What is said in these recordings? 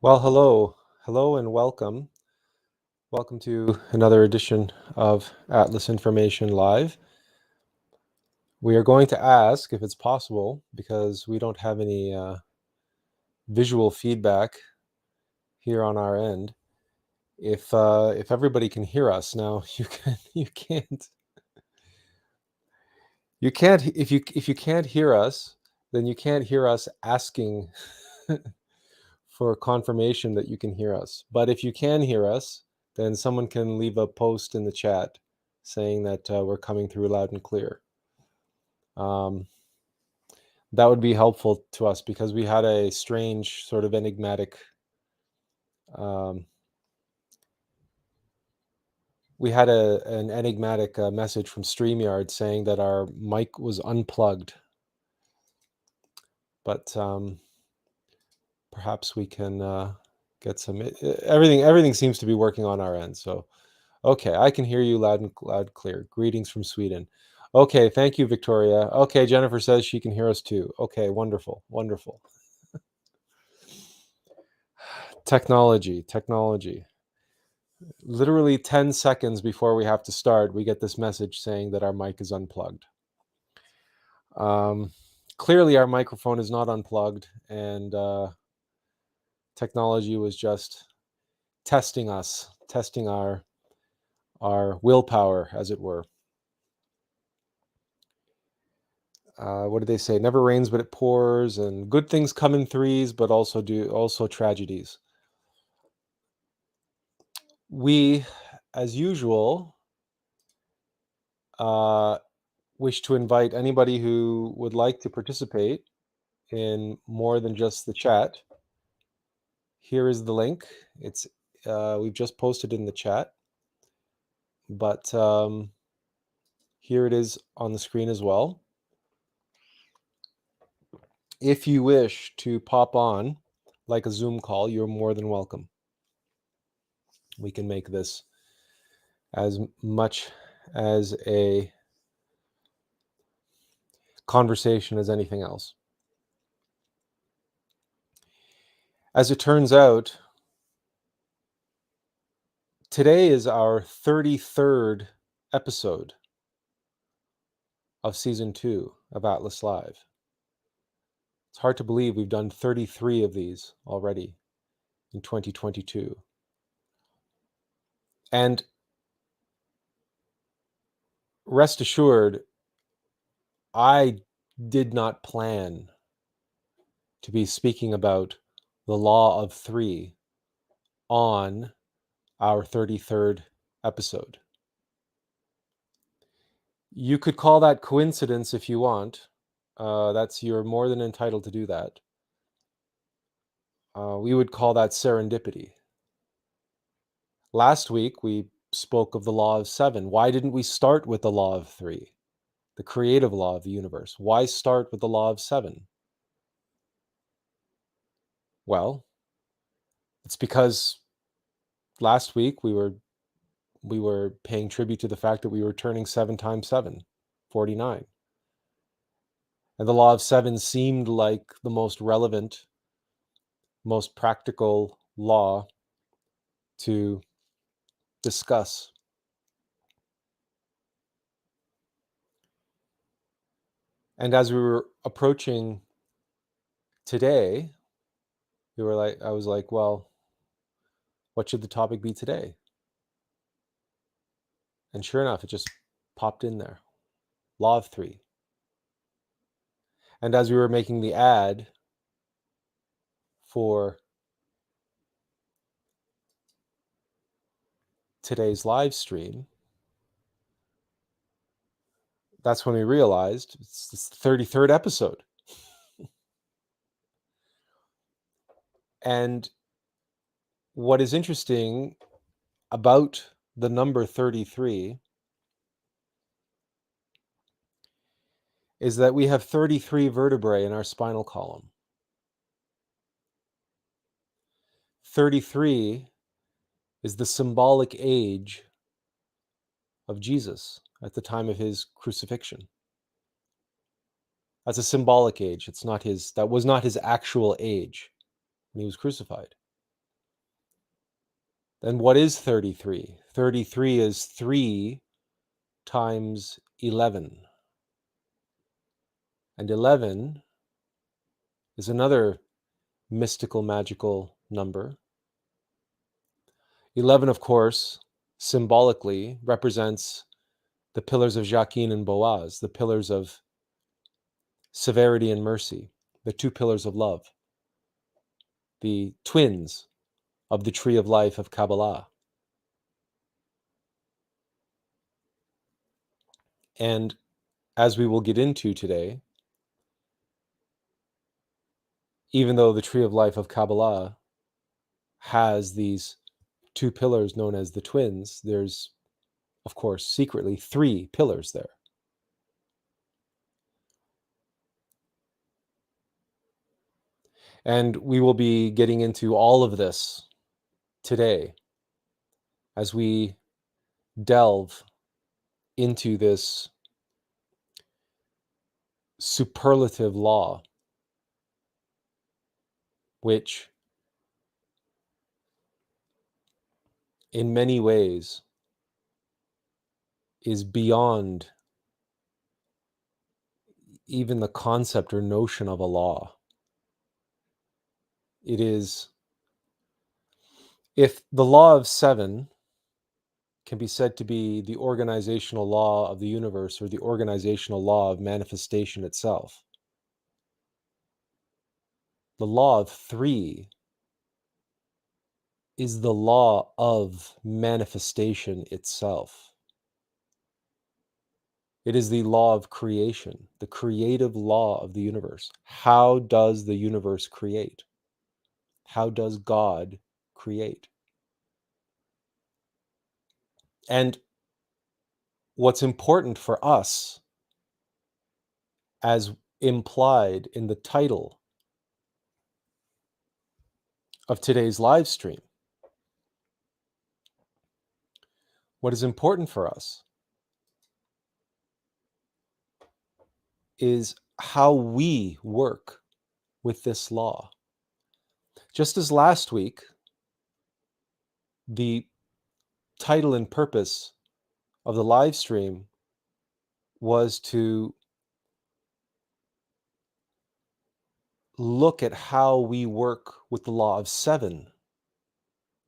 Well, hello and welcome. Welcome to another edition of Atlas Information Live. We are going to ask if it's possible, because we don't have any visual feedback here on our end, if everybody can hear us. Now, you can't if you can't hear us, then you can't hear us asking for confirmation that you can hear us. But if you can hear us, then someone can leave a post in the chat saying that we're coming through loud and clear. That would be helpful to us, because we had a strange sort of enigmatic message from StreamYard saying that our mic was unplugged. But perhaps we can get some. Everything seems to be working on our end. So, okay, I can hear you loud and clear. Greetings from Sweden. Okay, thank you, Victoria. Okay, Jennifer says she can hear us too. Okay, wonderful. Technology. Literally 10 seconds before we have to start, we get this message saying that our mic is unplugged. Clearly, our microphone is not unplugged, and technology was just testing us, testing our willpower, as it were. What did they say? Never rains, but it pours, and good things come in threes, but also tragedies. We, as usual, wish to invite anybody who would like to participate in more than just the chat. Here is the link. It's we've just posted in the chat, but here it is on the screen as well. If you wish to pop on like a Zoom call, you're more than welcome. We can make this as much as a conversation as anything else. As it turns out, today is our 33rd episode of Season 2 of Atlas Live. It's hard to believe we've done 33 of these already in 2022. And rest assured, I did not plan to be speaking about the law of three on our 33rd episode. You could call that coincidence if you want. You're more than entitled to do that. We would call that serendipity. Last week, we spoke of the law of seven. Why didn't we start with the law of three, the creative law of the universe? Why start with the law of seven? Well, it's because last week we were paying tribute to the fact that we were turning 7 times 7, 49. And the law of seven seemed like the most relevant, most practical law to discuss. And as we were approaching today, I was like, well, what should the topic be today? And sure enough, it just popped in there. Law of three. And as we were making the ad for today's live stream, that's when we realized it's the 33rd episode. And what is interesting about the number 33 is that we have 33 vertebrae in our spinal column. 33 is the symbolic age of Jesus at the time of his crucifixion. That's a symbolic age. That was not his actual age when he was crucified. Then what is 33? 33 is 3 times 11. And 11 is another mystical, magical number. 11, of course, symbolically represents the pillars of Jachin and Boaz, the pillars of severity and mercy, the two pillars of love, the twins of the tree of life of Kabbalah. And as we will get into today, even though the tree of life of Kabbalah has these two pillars known as the twins, there's, of course, secretly 3 pillars there. And we will be getting into all of this today as we delve into this superlative law, which in many ways is beyond even the concept or notion of a law. It is, if the law of 7 can be said to be the organizational law of the universe or the organizational law of manifestation itself, the law of 3 is the law of manifestation itself. It is the law of creation, the creative law of the universe. How does the universe create? How does God create? And what's important for us, as implied in the title of today's live stream, what is important for us is how we work with this law. Just as last week, the title and purpose of the live stream was to look at how we work with the law of 7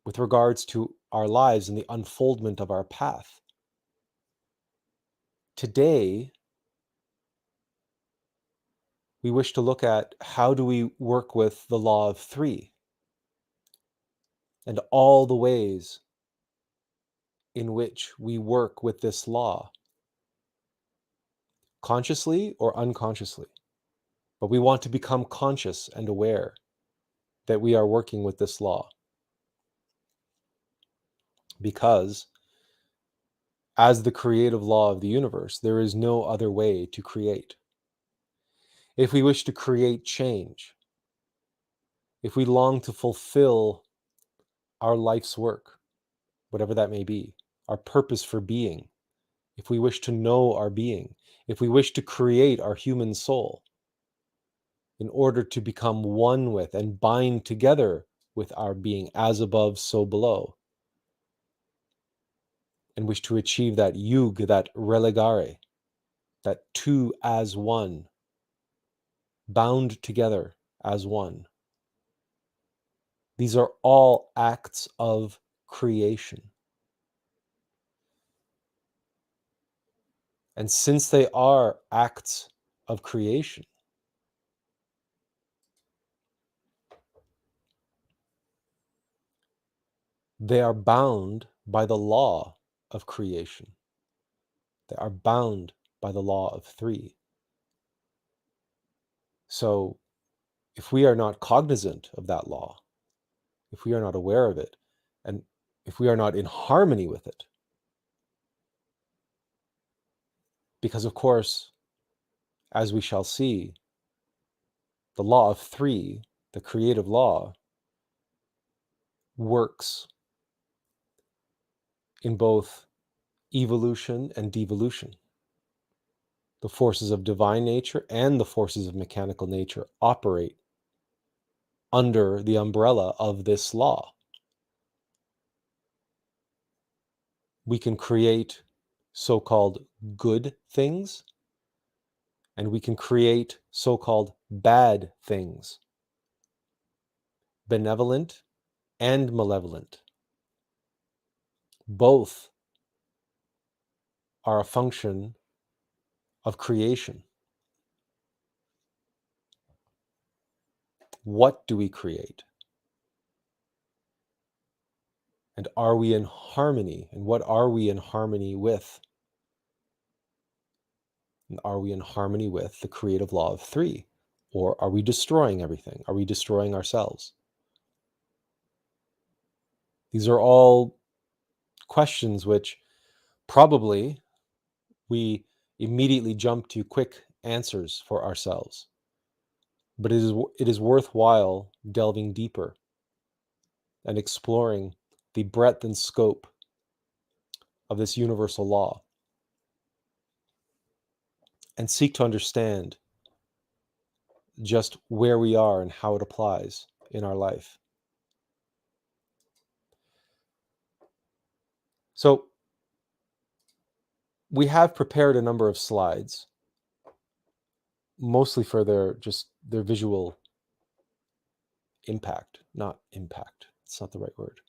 with regards to our lives and the unfoldment of our path. Today, we wish to look at how do we work with the law of 3 and all the ways in which we work with this law, consciously or unconsciously. But we want to become conscious and aware that we are working with this law. Because as the creative law of the universe, there is no other way to create. If we wish to create change, if we long to fulfill our life's work, whatever that may be, our purpose for being, if we wish to know our being, if we wish to create our human soul, in order to become one with and bind together with our being as above, so below, and wish to achieve that yug, that relegare, that two as one, bound together as one. These are all acts of creation. And since they are acts of creation, they are bound by the law of creation. They are bound by the law of three. So if we are not cognizant of that law, if we are not aware of it, and if we are not in harmony with it, because of course, as we shall see, the law of three, the creative law, works in both evolution and devolution. The forces of divine nature and the forces of mechanical nature operate under the umbrella of this law. We can create so-called good things, and we can create so-called bad things, benevolent and malevolent. Both are a function of creation. What do we create? And are we in harmony? And what are we in harmony with? And are we in harmony with the creative law of three? Or are we destroying everything? Are we destroying ourselves? These are all questions which probably we immediately jump to quick answers for ourselves. But it is worthwhile delving deeper and exploring the breadth and scope of this universal law and seek to understand just where we are and how it applies in our life. So we have prepared a number of slides, mostly for their visual impact, not impact. It's not the right word.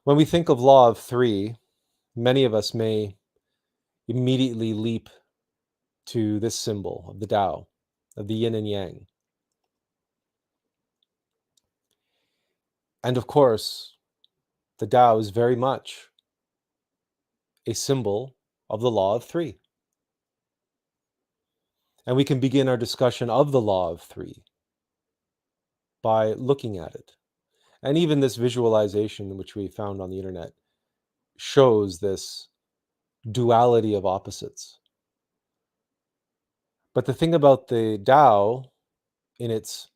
When we think of law of three, many of us may immediately leap to this symbol of the Tao, of the yin and yang. And of course, the Tao is very much a symbol of the law of three. And we can begin our discussion of the law of three by looking at it. And even this visualization, which we found on the internet, shows this duality of opposites. But the thing about the Tao, in its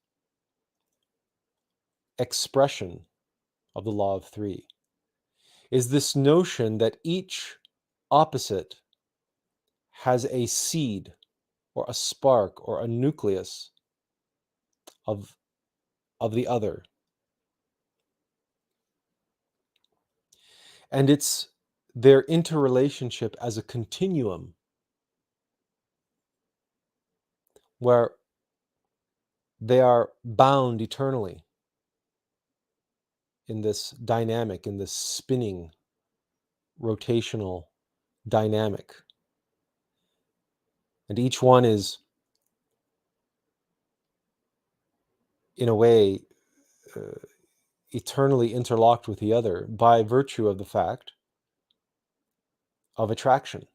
expression of the law of three, is this notion that each opposite has a seed or a spark or a nucleus of the other. And it's their interrelationship as a continuum where they are bound eternally in this dynamic, in this spinning, rotational dynamic. And each one is, in a way, eternally interlocked with the other by virtue of the fact of attraction.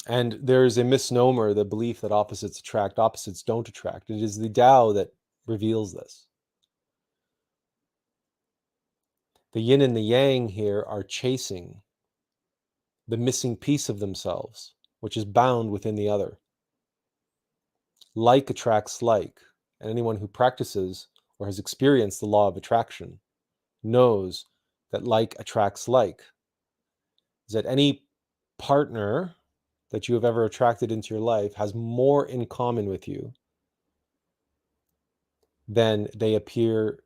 And there is a misnomer, the belief that opposites attract, opposites don't attract. It is the Tao that reveals this. The yin and the yang here are chasing the missing piece of themselves, which is bound within the other. Like attracts like, and anyone who practices or has experienced the law of attraction knows that like attracts like. Is that any partner that you have ever attracted into your life has more in common with you than they appear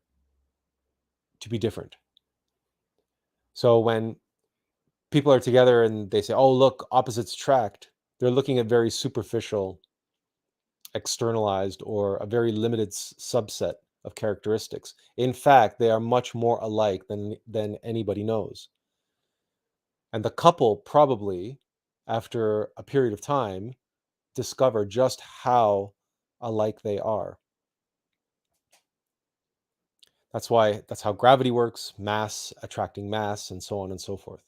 to be different. So when people are together and they say, oh, look, opposites attract, they're looking at very superficial, externalized, or a very limited subset of characteristics. In fact, they are much more alike than anybody knows. And the couple probably, after a period of time, discover just how alike they are. That's how gravity works, mass attracting mass, and so on and so forth.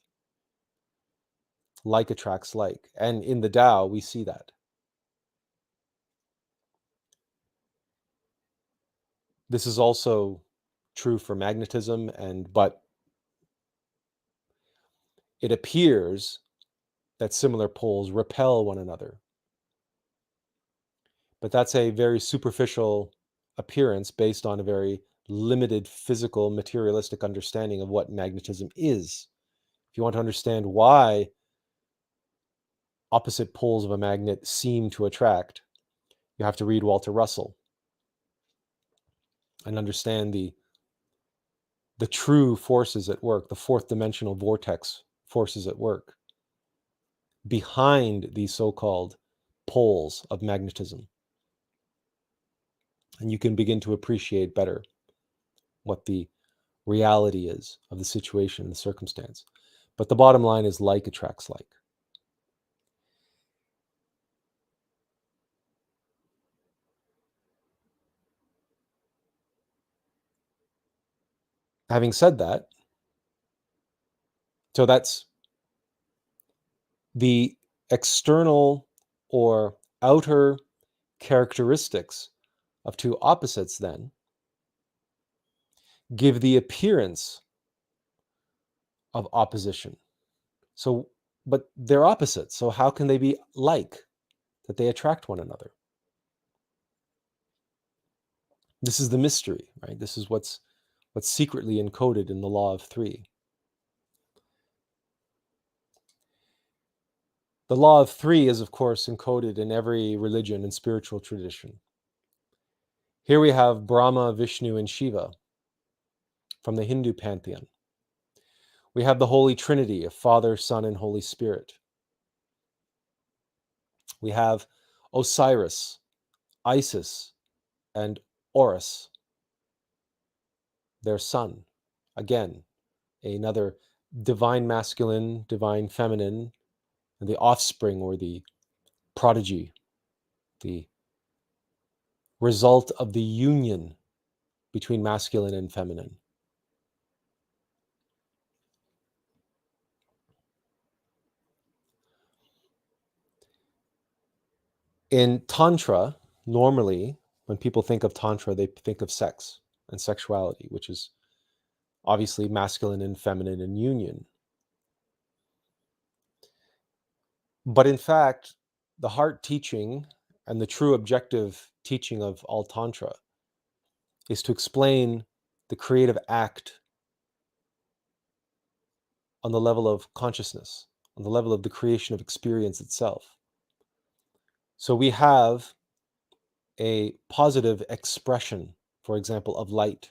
Like attracts like. And in the Tao, we see that. This is also true for magnetism, but it appears that similar poles repel one another. But that's a very superficial appearance based on a very limited physical materialistic understanding of what magnetism is. If you want to understand why opposite poles of a magnet seem to attract, you have to read Walter Russell and understand the true forces at work, the fourth dimensional vortex forces at work behind these so-called poles of magnetism. And you can begin to appreciate better what the reality is of the situation and the circumstance. But the bottom line is like attracts like. Having said that, so that's the external or outer characteristics of two opposites then give the appearance of opposition. So, but they're opposites. So how can they be like, that they attract one another? This is the mystery, right? This is what's secretly encoded in the law of three. The law of three is, of course, encoded in every religion and spiritual tradition. Here we have Brahma, Vishnu, and Shiva from the Hindu pantheon. We have the Holy Trinity of Father, Son, and Holy Spirit. We have Osiris, Isis, and Horus, their son. Again, another divine masculine, divine feminine, and the offspring or the prodigy, the result of the union between masculine and feminine. In Tantra, normally, when people think of Tantra, they think of sex and sexuality, which is obviously masculine and feminine in union. But in fact, the heart teaching and the true objective teaching of all Tantra is to explain the creative act on the level of consciousness, on the level of the creation of experience itself. So we have a positive expression, for example, of light,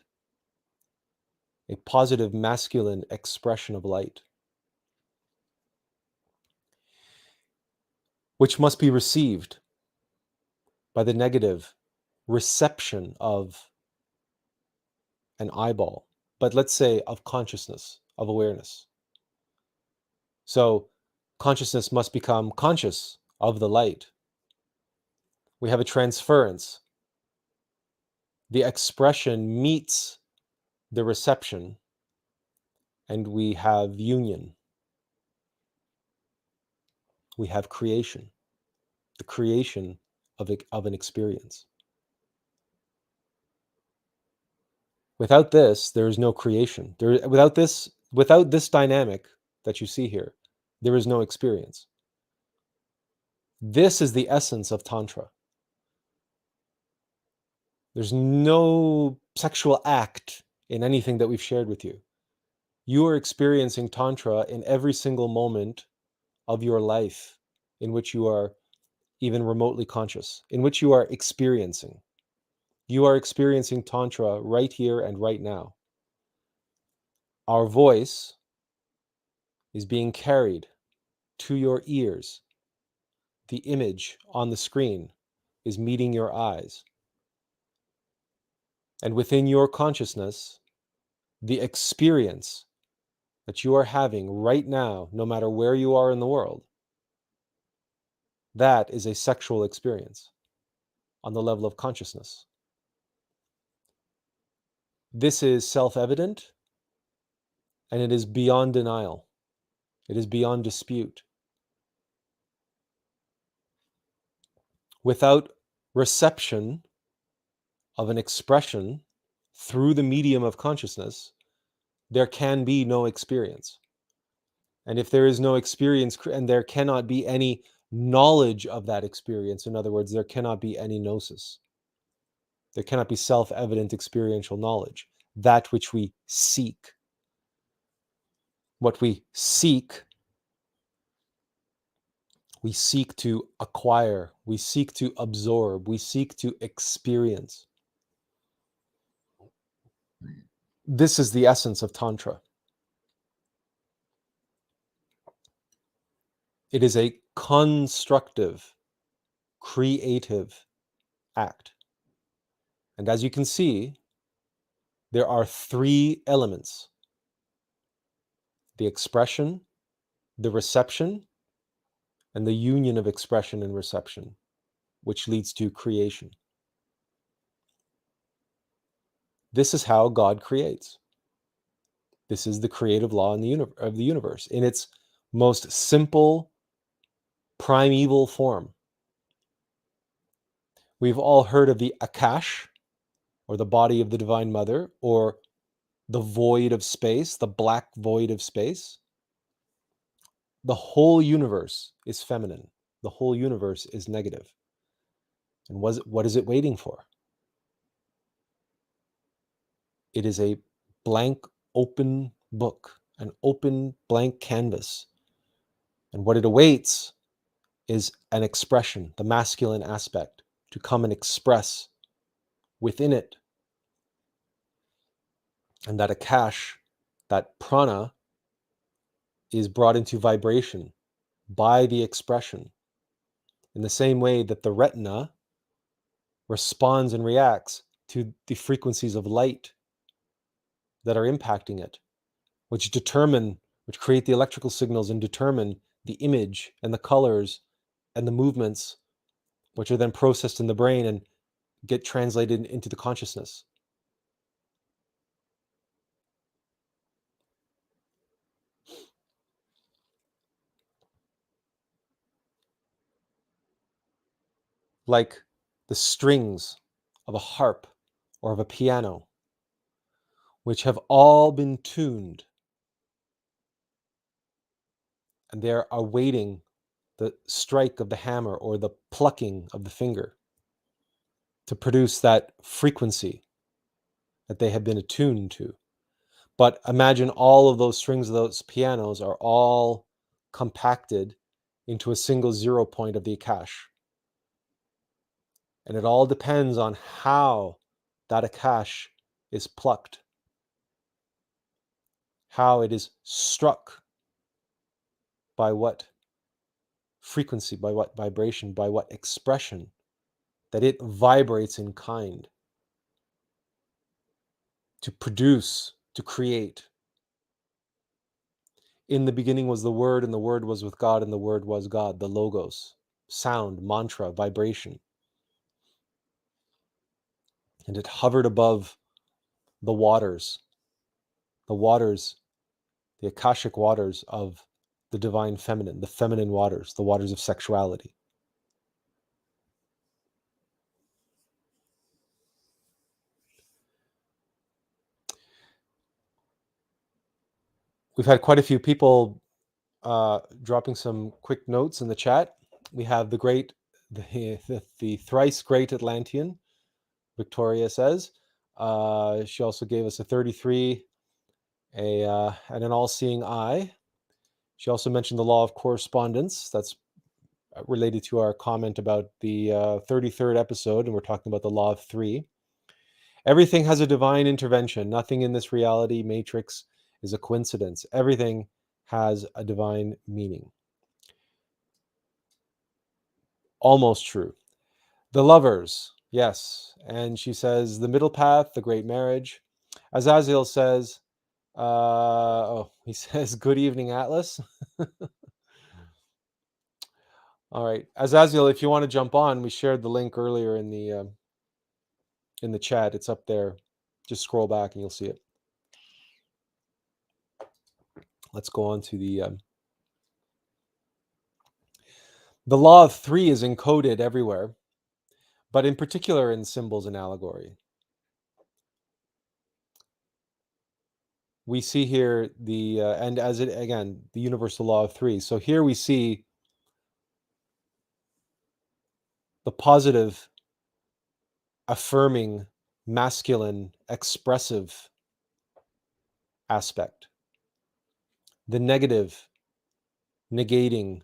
a positive masculine expression of light, which must be received by the negative reception of an eyeball, but let's say of consciousness, of awareness. So consciousness must become conscious of the light. We have a transference. The expression meets the reception, and we have union. We have creation, the creation of an experience. Without this, there is no creation. Without this dynamic that you see here, there is no experience. This is the essence of Tantra. There's no sexual act in anything that we've shared with you. You are experiencing Tantra in every single moment of your life in which you are even remotely conscious, in which you are experiencing. You are experiencing Tantra right here and right now. Our voice is being carried to your ears. The image on the screen is meeting your eyes. And within your consciousness, the experience that you are having right now, no matter where you are in the world, that is a sexual experience on the level of consciousness. This is self-evident, and it is beyond denial. It is beyond dispute. Without reception of an expression through the medium of consciousness, there can be no experience. And if there is no experience, and there cannot be any knowledge of that experience, in other words, there cannot be any gnosis. There cannot be self-evident experiential knowledge, that which we seek. What we seek to acquire, we seek to absorb, we seek to experience. This is the essence of Tantra. It is a constructive, creative act. And as you can see, there are three elements: the expression, the reception, and the union of expression and reception, which leads to creation. This is how God creates. This is the creative law of the universe in its most simple, primeval form. We've all heard of the Akash, or the body of the Divine Mother, or the void of space, the black void of space. The whole universe is feminine. The whole universe is negative. And what is it waiting for? It is a blank, open book, an open, blank canvas. And what it awaits is an expression, the masculine aspect, to come and express within it. And that Akash, that prana, is brought into vibration by the expression, in the same way that the retina responds and reacts to the frequencies of light that are impacting it, which create the electrical signals and determine the image and the colors and the movements, which are then processed in the brain and get translated into the consciousness. Like the strings of a harp or of a piano, which have all been tuned, and they're awaiting the strike of the hammer or the plucking of the finger to produce that frequency that they have been attuned to. But imagine all of those strings of those pianos are all compacted into a single 0 point of the Akash. And it all depends on how that Akash is plucked, how it is struck, by what frequency, by what vibration, by what expression, that it vibrates in kind to produce, to create. In the beginning was the Word, and the Word was with God, and the Word was God, the Logos, sound, mantra, vibration. And it hovered above the waters, the Akashic waters of the divine feminine, the feminine waters, the waters of sexuality. We've had quite a few people dropping some quick notes in the chat. We have the thrice great Atlantean, Victoria says. She also gave us a 33, and an all-seeing eye. She also mentioned the law of correspondence. That's related to our comment about the 33rd episode, and we're talking about the law of three. Everything has a divine intervention. Nothing in this reality matrix is a coincidence. Everything has a divine meaning. Almost true. The lovers, yes. And she says, the middle path, the great marriage. Azazel says, he says, good evening, Atlas. All right. Azazel, if you want to jump on, we shared the link earlier in the chat. It's up there. Just scroll back and you'll see it. Let's go on to the law of three is encoded everywhere, but in particular in symbols and allegory. We see here and as it, again, the universal law of three. So here we see the positive, affirming, masculine, expressive aspect, the negative, negating,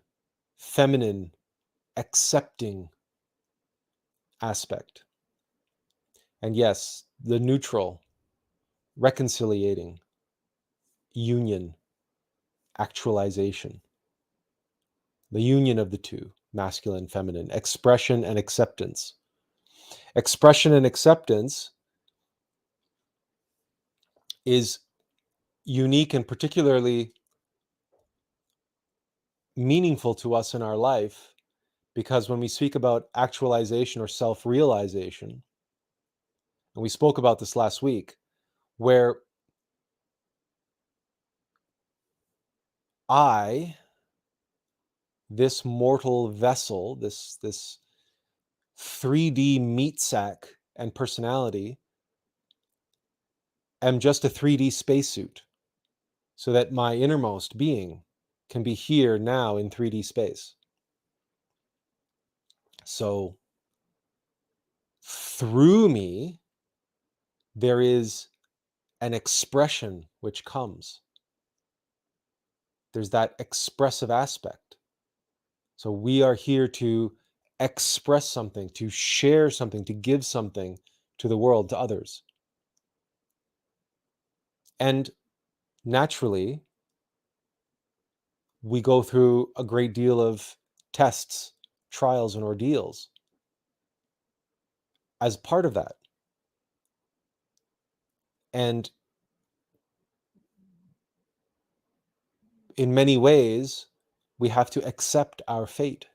feminine, accepting aspect. And yes, the neutral, reconciliating, union, actualization. The union of the two, masculine, feminine, expression and acceptance. Expression and acceptance is unique and particularly meaningful to us in our life because when we speak about actualization or self-realization, and we spoke about this last week, where I, this mortal vessel, this 3D meat sack and personality, am just a 3D spacesuit, so that my innermost being can be here now in 3D space. So through me, there is an expression which comes. There's that expressive aspect. So we are here to express something, to share something, to give something to the world, to others. And naturally, we go through a great deal of tests, trials, and ordeals as part of that. And in many ways, we have to accept our fate.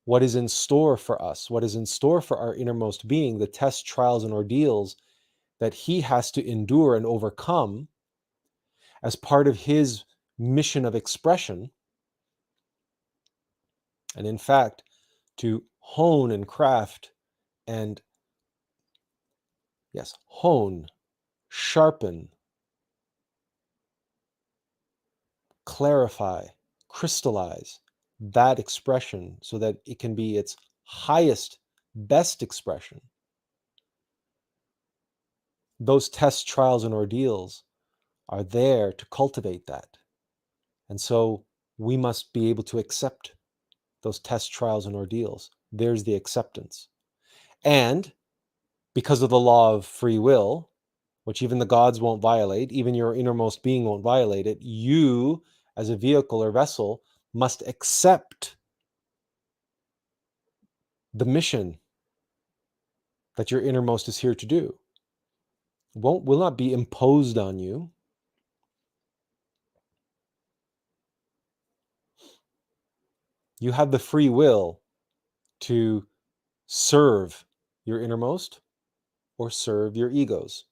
What is in store for us, what is in store for our innermost being, the tests, trials, and ordeals that he has to endure and overcome as part of his mission of expression. And in fact, to hone and craft and, yes, hone, sharpen, clarify, crystallize that expression so that it can be its highest, best expression. Those tests, trials, and ordeals are there to cultivate that. And so we must be able to accept those tests, trials, and ordeals. There's the acceptance. And because of the law of free will, which even the gods won't violate, even your innermost being won't violate it, you, as a vehicle or vessel, must accept the mission that your innermost is here to do. Will not be imposed on you. You have the free will to serve your innermost or serve your egos.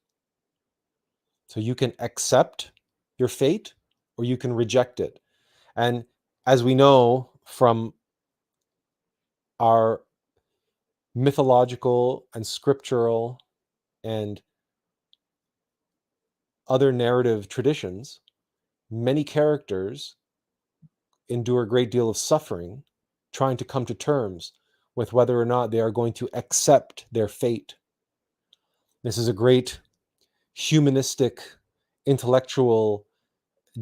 So you can accept your fate or you can reject it. And as we know from our mythological and scriptural and other narrative traditions, many characters endure a great deal of suffering trying to come to terms with whether or not they are going to accept their fate. This is a great humanistic, intellectual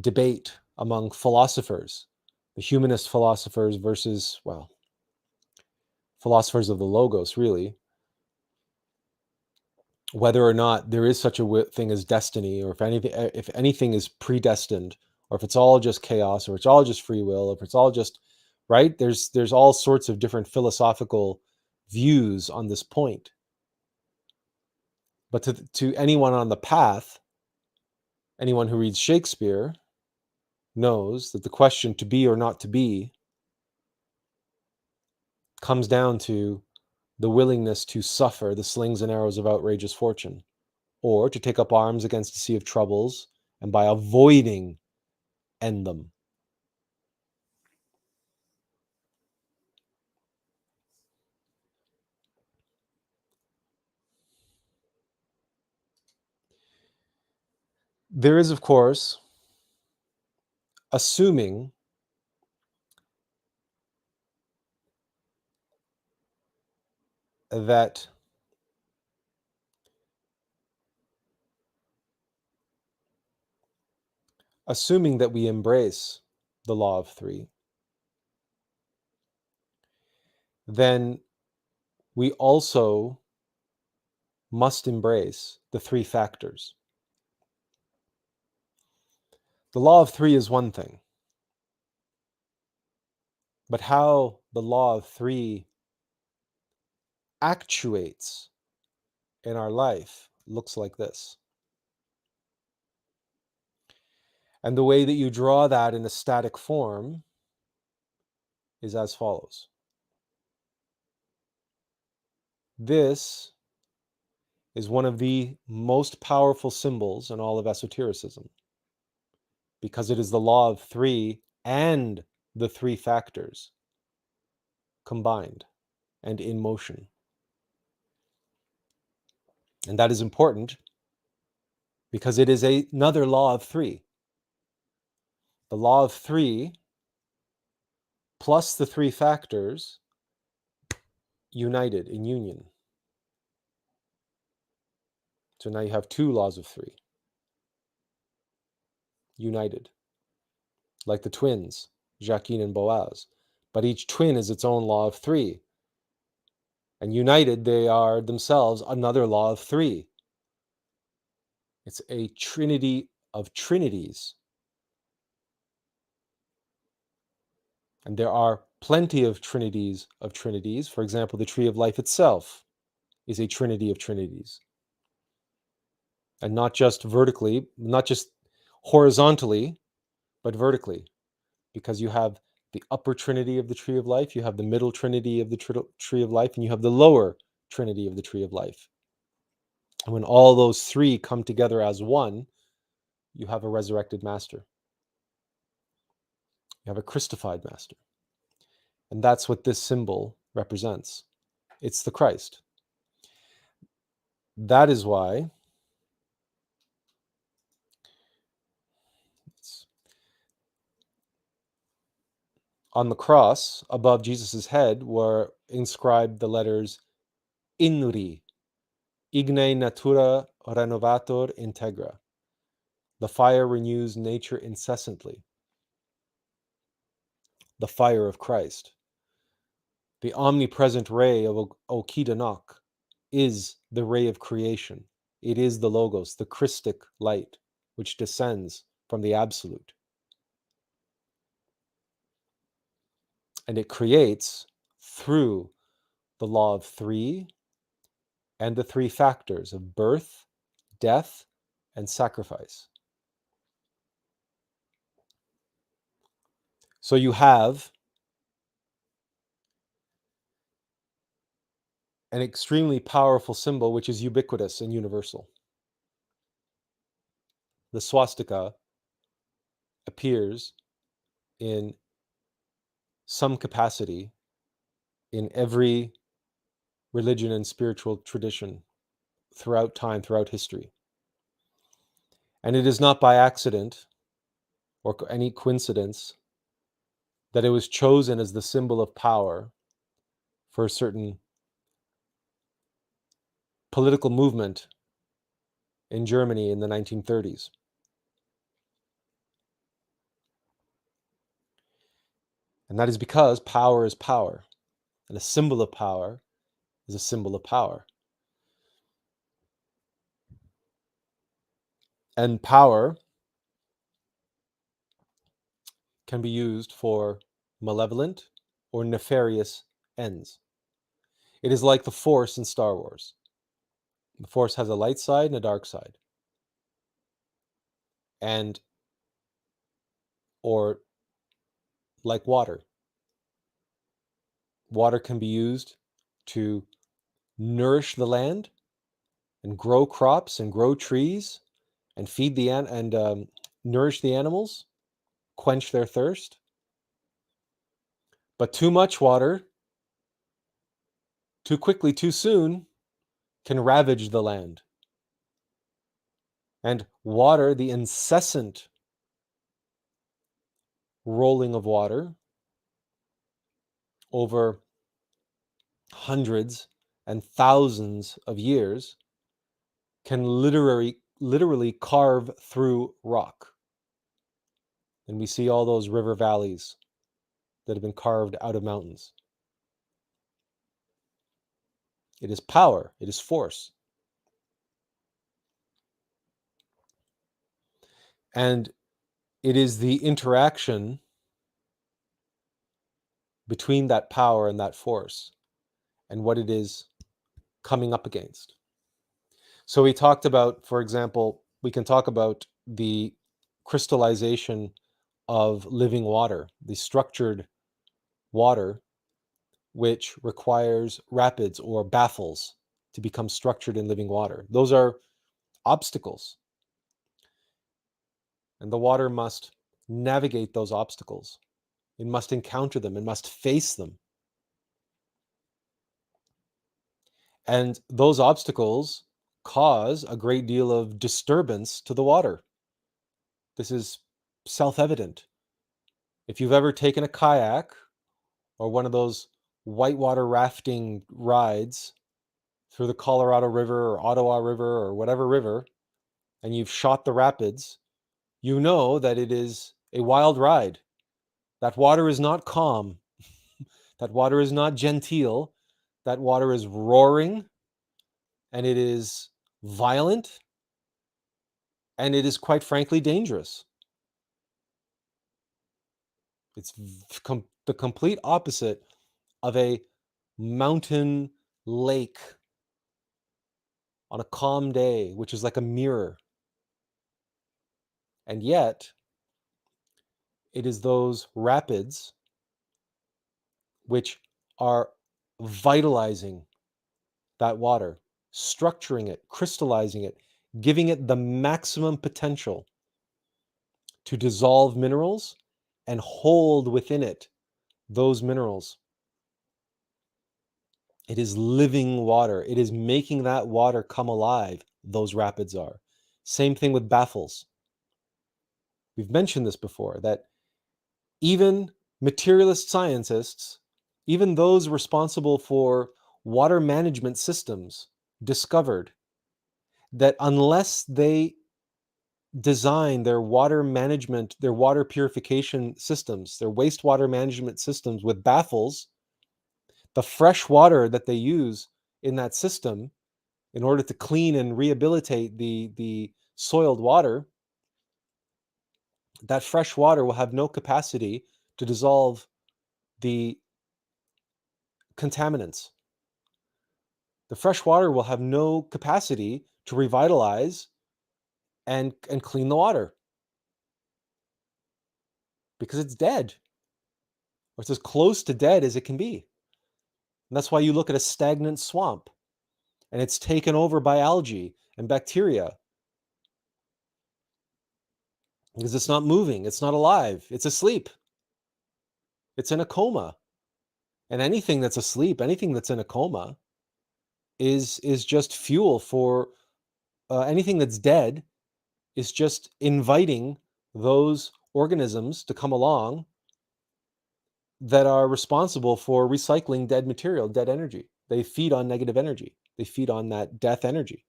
debate among philosophers, the humanist philosophers versus, well, philosophers of the logos, really, whether or not there is such a thing as destiny, or if anything is predestined, or if it's all just chaos, or it's all just free will, if it's all just, right? There's all sorts of different philosophical views on this point. But to anyone on the path, anyone who reads Shakespeare knows that the question to be or not to be comes down to the willingness to suffer the slings and arrows of outrageous fortune. or to take up arms against a sea of troubles, and by avoiding end them. There is, of course, assuming that we embrace the law of three, then we also must embrace the three factors. The law of three is one thing, but how the law of three actuates in our life looks like this. And the way that you draw that in a static form is as follows. This is one of the most powerful symbols in all of esotericism, because it is the law of three and the three factors combined and in motion. And that is important because it is another law of three. The law of three plus the three factors united in union. So now you have two laws of three united, like the twins, Jacqueline and Boaz. But each twin is its own law of three. And united, they are themselves another law of three. It's a trinity of trinities. And there are plenty of trinities of trinities. For example, the tree of life itself is a trinity of trinities. And not just vertically, not just horizontally, but vertically. Because you have the upper trinity of the tree of life, you have the middle trinity of the tree of life, and you have the lower trinity of the tree of life. And when all those three come together as one, you have a resurrected master. You have a Christified master. And that's what this symbol represents. It's the Christ. That is why on the cross above Jesus' head were inscribed the letters INRI, Igne Natura Renovator Integra. The fire renews nature incessantly. The fire of Christ. The omnipresent ray of Okidanok is the ray of creation. It is the Logos, the Christic light, which descends from the Absolute. And it creates through the law of three and the three factors of birth, death, and sacrifice. So you have an extremely powerful symbol which is ubiquitous and universal. The swastika appears in some capacity in every religion and spiritual tradition throughout time, throughout history. And it is not by accident or any coincidence that it was chosen as the symbol of power for a certain political movement in Germany in the 1930s. And that is because power is power, and a symbol of power is a symbol of power. And power can be used for malevolent or nefarious ends. It is like the Force in Star Wars. The Force has a light side and a dark side. And, or like water. Water can be used to nourish the land, and grow crops and grow trees and feed nourish the animals, quench their thirst. But too much water, too quickly, too soon, can ravage the land. And water, the incessant rolling of water over hundreds and thousands of years, can literally carve through rock. And we see all those river valleys that have been carved out of mountains. It is power, it is force. And it is the interaction between that power and that force and what it is coming up against. So we talked about, for example, we can talk about the crystallization of living water, the structured water, which requires rapids or baffles to become structured in living water. Those are obstacles. And the water must navigate those obstacles. It must encounter them. It must face them. And those obstacles cause a great deal of disturbance to the water. This is self-evident. If you've ever taken a kayak or one of those whitewater rafting rides through the Colorado River or Ottawa River or whatever river, and you've shot the rapids, you know that it is a wild ride. That water is not calm. That water is not genteel. That water is roaring, and it is violent, and it is quite frankly dangerous. It's the complete opposite of a mountain lake on a calm day, which is like a mirror. And yet, it is those rapids which are vitalizing that water, structuring it, crystallizing it, giving it the maximum potential to dissolve minerals and hold within it those minerals. It is living water. It is making that water come alive, those rapids are. Same thing with baffles. We've mentioned this before, that even materialist scientists, even those responsible for water management systems, discovered that unless they design their water management, their water purification systems, their wastewater management systems with baffles, the fresh water that they use in that system in order to clean and rehabilitate the soiled water, that fresh water will have no capacity to dissolve the contaminants. The fresh water will have no capacity to revitalize and clean the water because it's dead, or it's as close to dead as it can be. And that's why you look at a stagnant swamp and it's taken over by algae and bacteria because it's not moving, it's not alive, it's asleep, it's in a coma. And anything that's asleep, anything that's in a coma is just fuel for anything that's dead, is just inviting those organisms to come along that are responsible for recycling dead material, dead energy. They feed on negative energy. They feed on that death energy.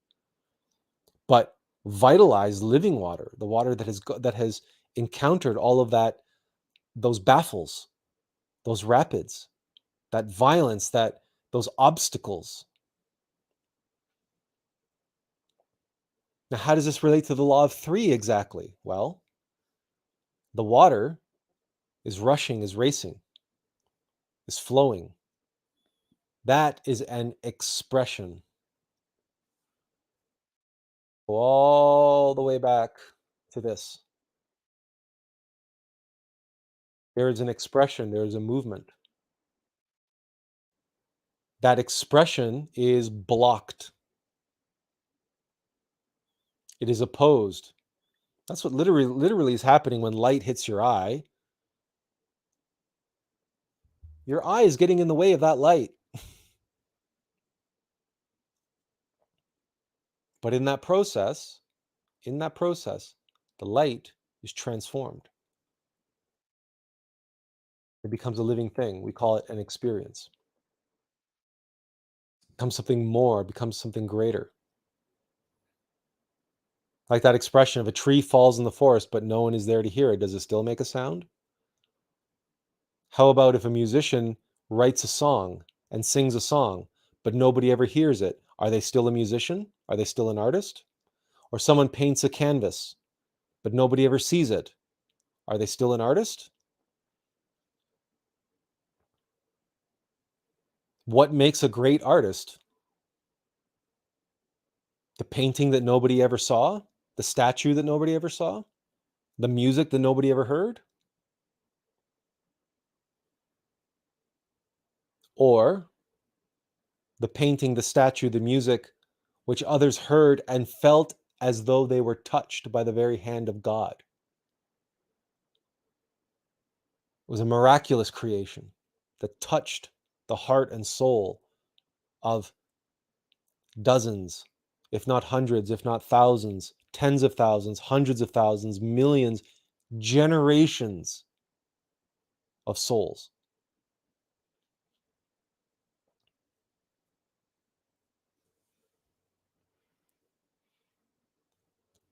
But vitalized living water, the water that has encountered all of that, those baffles, those rapids, that violence, those obstacles. Now, how does this relate to the law of three exactly? Well, the water is rushing, is racing, is flowing. That is an expression. Go all the way back to this. There is an expression, there is a movement. That expression is blocked. It is opposed. That's what literally is happening when light hits your eye. Your eye is getting in the way of that light. But in that process, the light is transformed. It becomes a living thing. We call it an experience. It becomes something more, becomes something greater. Like that expression, if a tree falls in the forest, but no one is there to hear it, does it still make a sound? How about if a musician writes a song and sings a song, but nobody ever hears it? Are they still a musician? Are they still an artist? Or someone paints a canvas, but nobody ever sees it. Are they still an artist? What makes a great artist? The painting that nobody ever saw? The statue that nobody ever saw? The music that nobody ever heard? Or the painting, the statue, the music, which others heard and felt as though they were touched by the very hand of God? It was a miraculous creation that touched the heart and soul of dozens, if not hundreds, if not thousands, tens of thousands, hundreds of thousands, millions, generations of souls.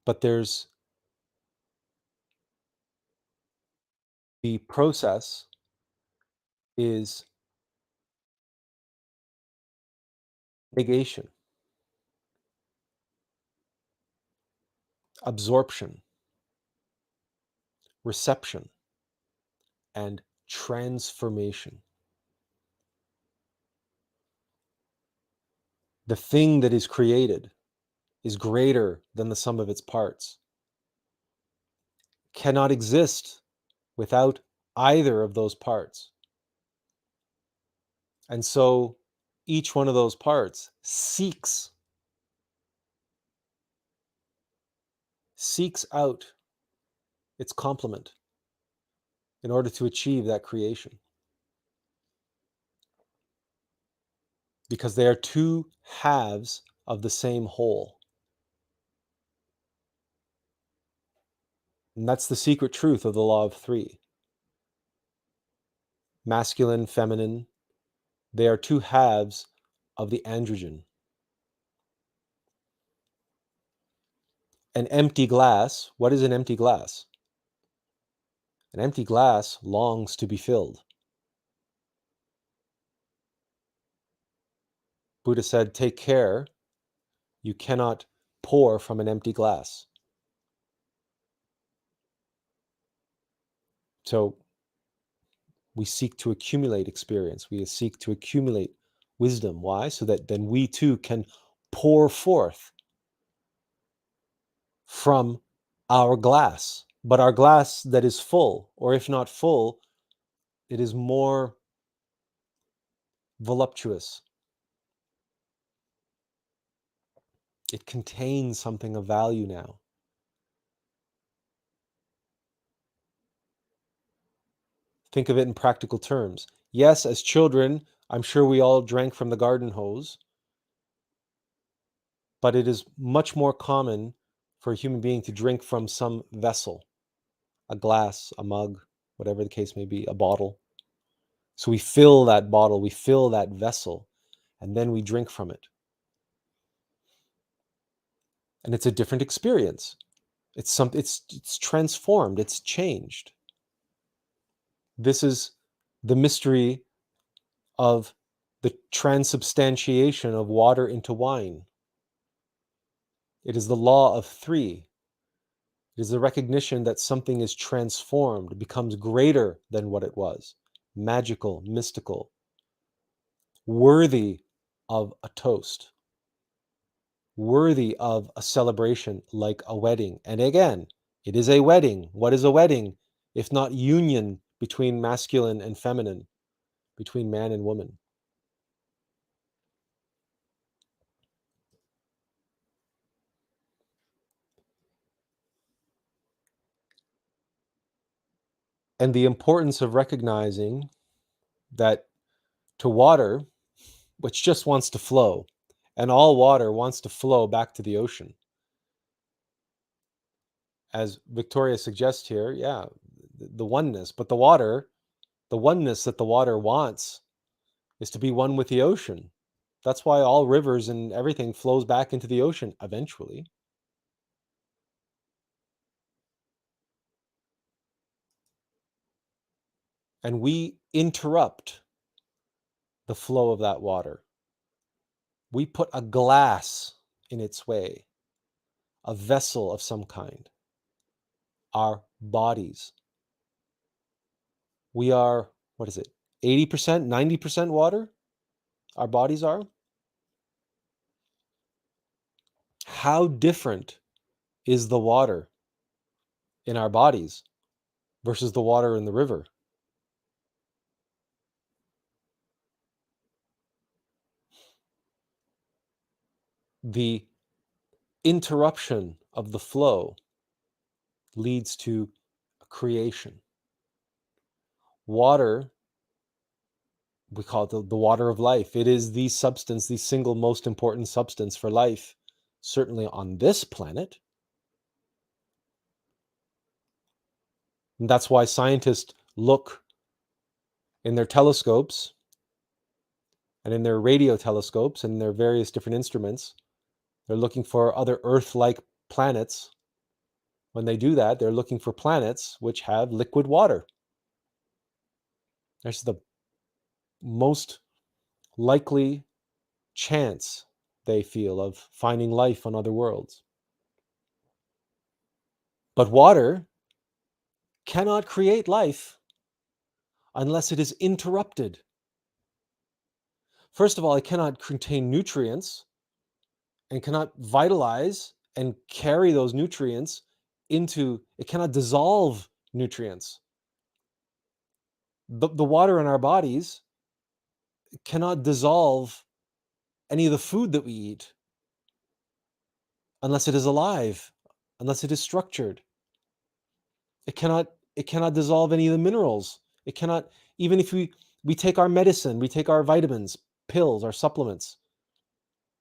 But there's the process is negation, absorption, reception, and transformation. The thing that is created is greater than the sum of its parts, cannot exist without either of those parts. And so each one of those parts seeks out its complement in order to achieve that creation. Because they are two halves of the same whole. And that's the secret truth of the law of three. Masculine, feminine, they are two halves of the androgen. An empty glass, what is an empty glass? An empty glass longs to be filled. Buddha said, take care, you cannot pour from an empty glass. So we seek to accumulate experience. We seek to accumulate wisdom. Why? So that then we too can pour forth from our glass. But our glass that is full, or if not full, it is more voluptuous. It contains something of value now. Think of it in practical terms. Yes, as children, I'm sure we all drank from the garden hose, but it is much more common for a human being to drink from some vessel, a glass, a mug, whatever the case may be, a bottle. So we fill that bottle, we fill that vessel, and then we drink from it. And it's a different experience. It's transformed, it's changed. This is the mystery of the transubstantiation of water into wine. It is the law of three. It is the recognition that something is transformed, becomes greater than what it was, magical, mystical, worthy of a toast, worthy of a celebration like a wedding. And again, it is a wedding. What is a wedding if not union between masculine and feminine, between man and woman? And the importance of recognizing that to water, which just wants to flow, and all water wants to flow back to the ocean. As Victoria suggests here, yeah, the oneness, but the oneness that the water wants is to be one with the ocean. That's why all rivers and everything flows back into the ocean eventually. And we interrupt the flow of that water. We put a glass in its way, a vessel of some kind, our bodies. We are, what is it, 80%, 90% water? Our bodies are? How different is the water in our bodies versus the water in the river? The interruption of the flow leads to creation. Water, we call it the water of life. It is the substance, the single most important substance for life, certainly on this planet. And that's why scientists look in their telescopes and in their radio telescopes and their various different instruments. They're looking for other Earth-like planets. When they do that, they're looking for planets which have liquid water. That's the most likely chance they feel of finding life on other worlds. But water cannot create life unless it is interrupted. First of all, it cannot contain nutrients and cannot vitalize and carry those nutrients into, it cannot dissolve nutrients. The water in our bodies cannot dissolve any of the food that we eat unless it is alive, unless it is structured. It cannot dissolve any of the minerals. It cannot, even if we take our medicine, we take our vitamins, pills, our supplements,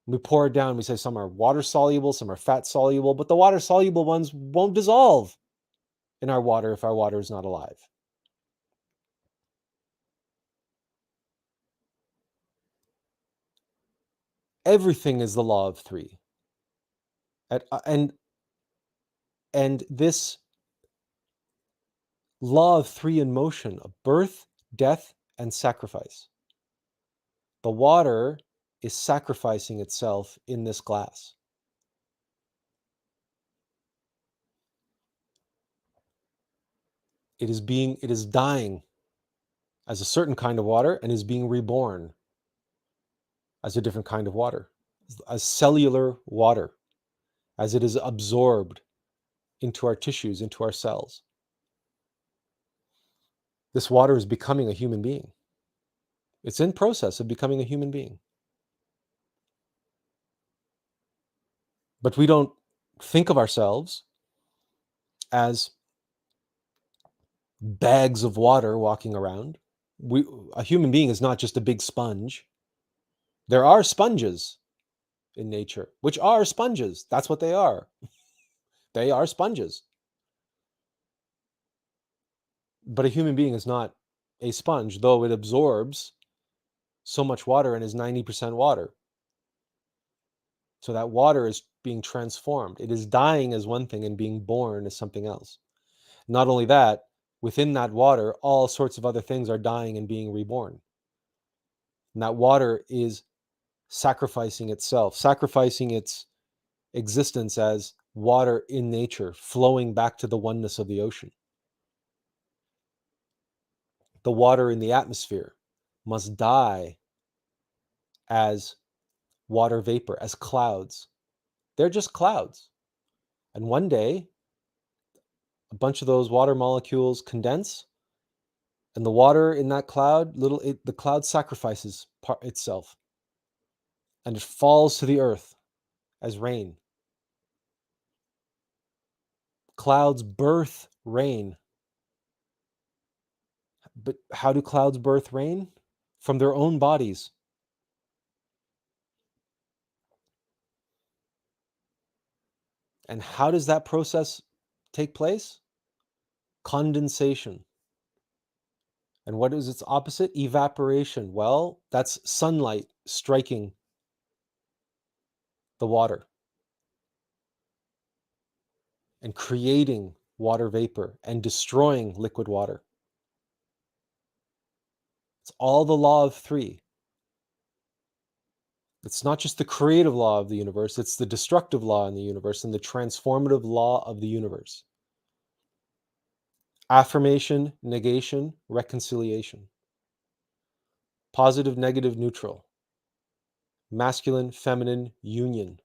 we pour it down, we say some are water soluble, some are fat soluble, but the water soluble ones won't dissolve in our water if our water is not alive. Everything is the law of three. And this law of three in motion of birth, death, and sacrifice. The water is sacrificing itself in this glass. It is dying as a certain kind of water and is being reborn as a different kind of water, as cellular water, as it is absorbed into our tissues, into our cells. This water is becoming a human being. It's in process of becoming a human being. But we don't think of ourselves as bags of water walking around. A human being is not just a big sponge. There are sponges in nature, which are sponges. That's what they are. They are sponges. But a human being is not a sponge, though it absorbs so much water and is 90% water. So that water is being transformed. It is dying as one thing and being born as something else. Not only that, within that water, all sorts of other things are dying and being reborn. And that water is sacrificing itself, sacrificing its existence as water in nature, flowing back to the oneness of the ocean. The water in the atmosphere must die as water vapor, as clouds. They're just clouds. And one day, a bunch of those water molecules condense, and the water in that cloud, the cloud sacrifices itself, and it falls to the earth as rain. Clouds birth rain. But how do clouds birth rain? From their own bodies. And how does that process take place? Condensation. And what is its opposite? Evaporation. Well, that's sunlight striking the water and creating water vapor and destroying liquid water. It's all the law of three. It's not just the creative law of the universe, it's the destructive law in the universe and the transformative law of the universe. Affirmation, negation, reconciliation. Positive, negative, neutral. Masculine, feminine, union.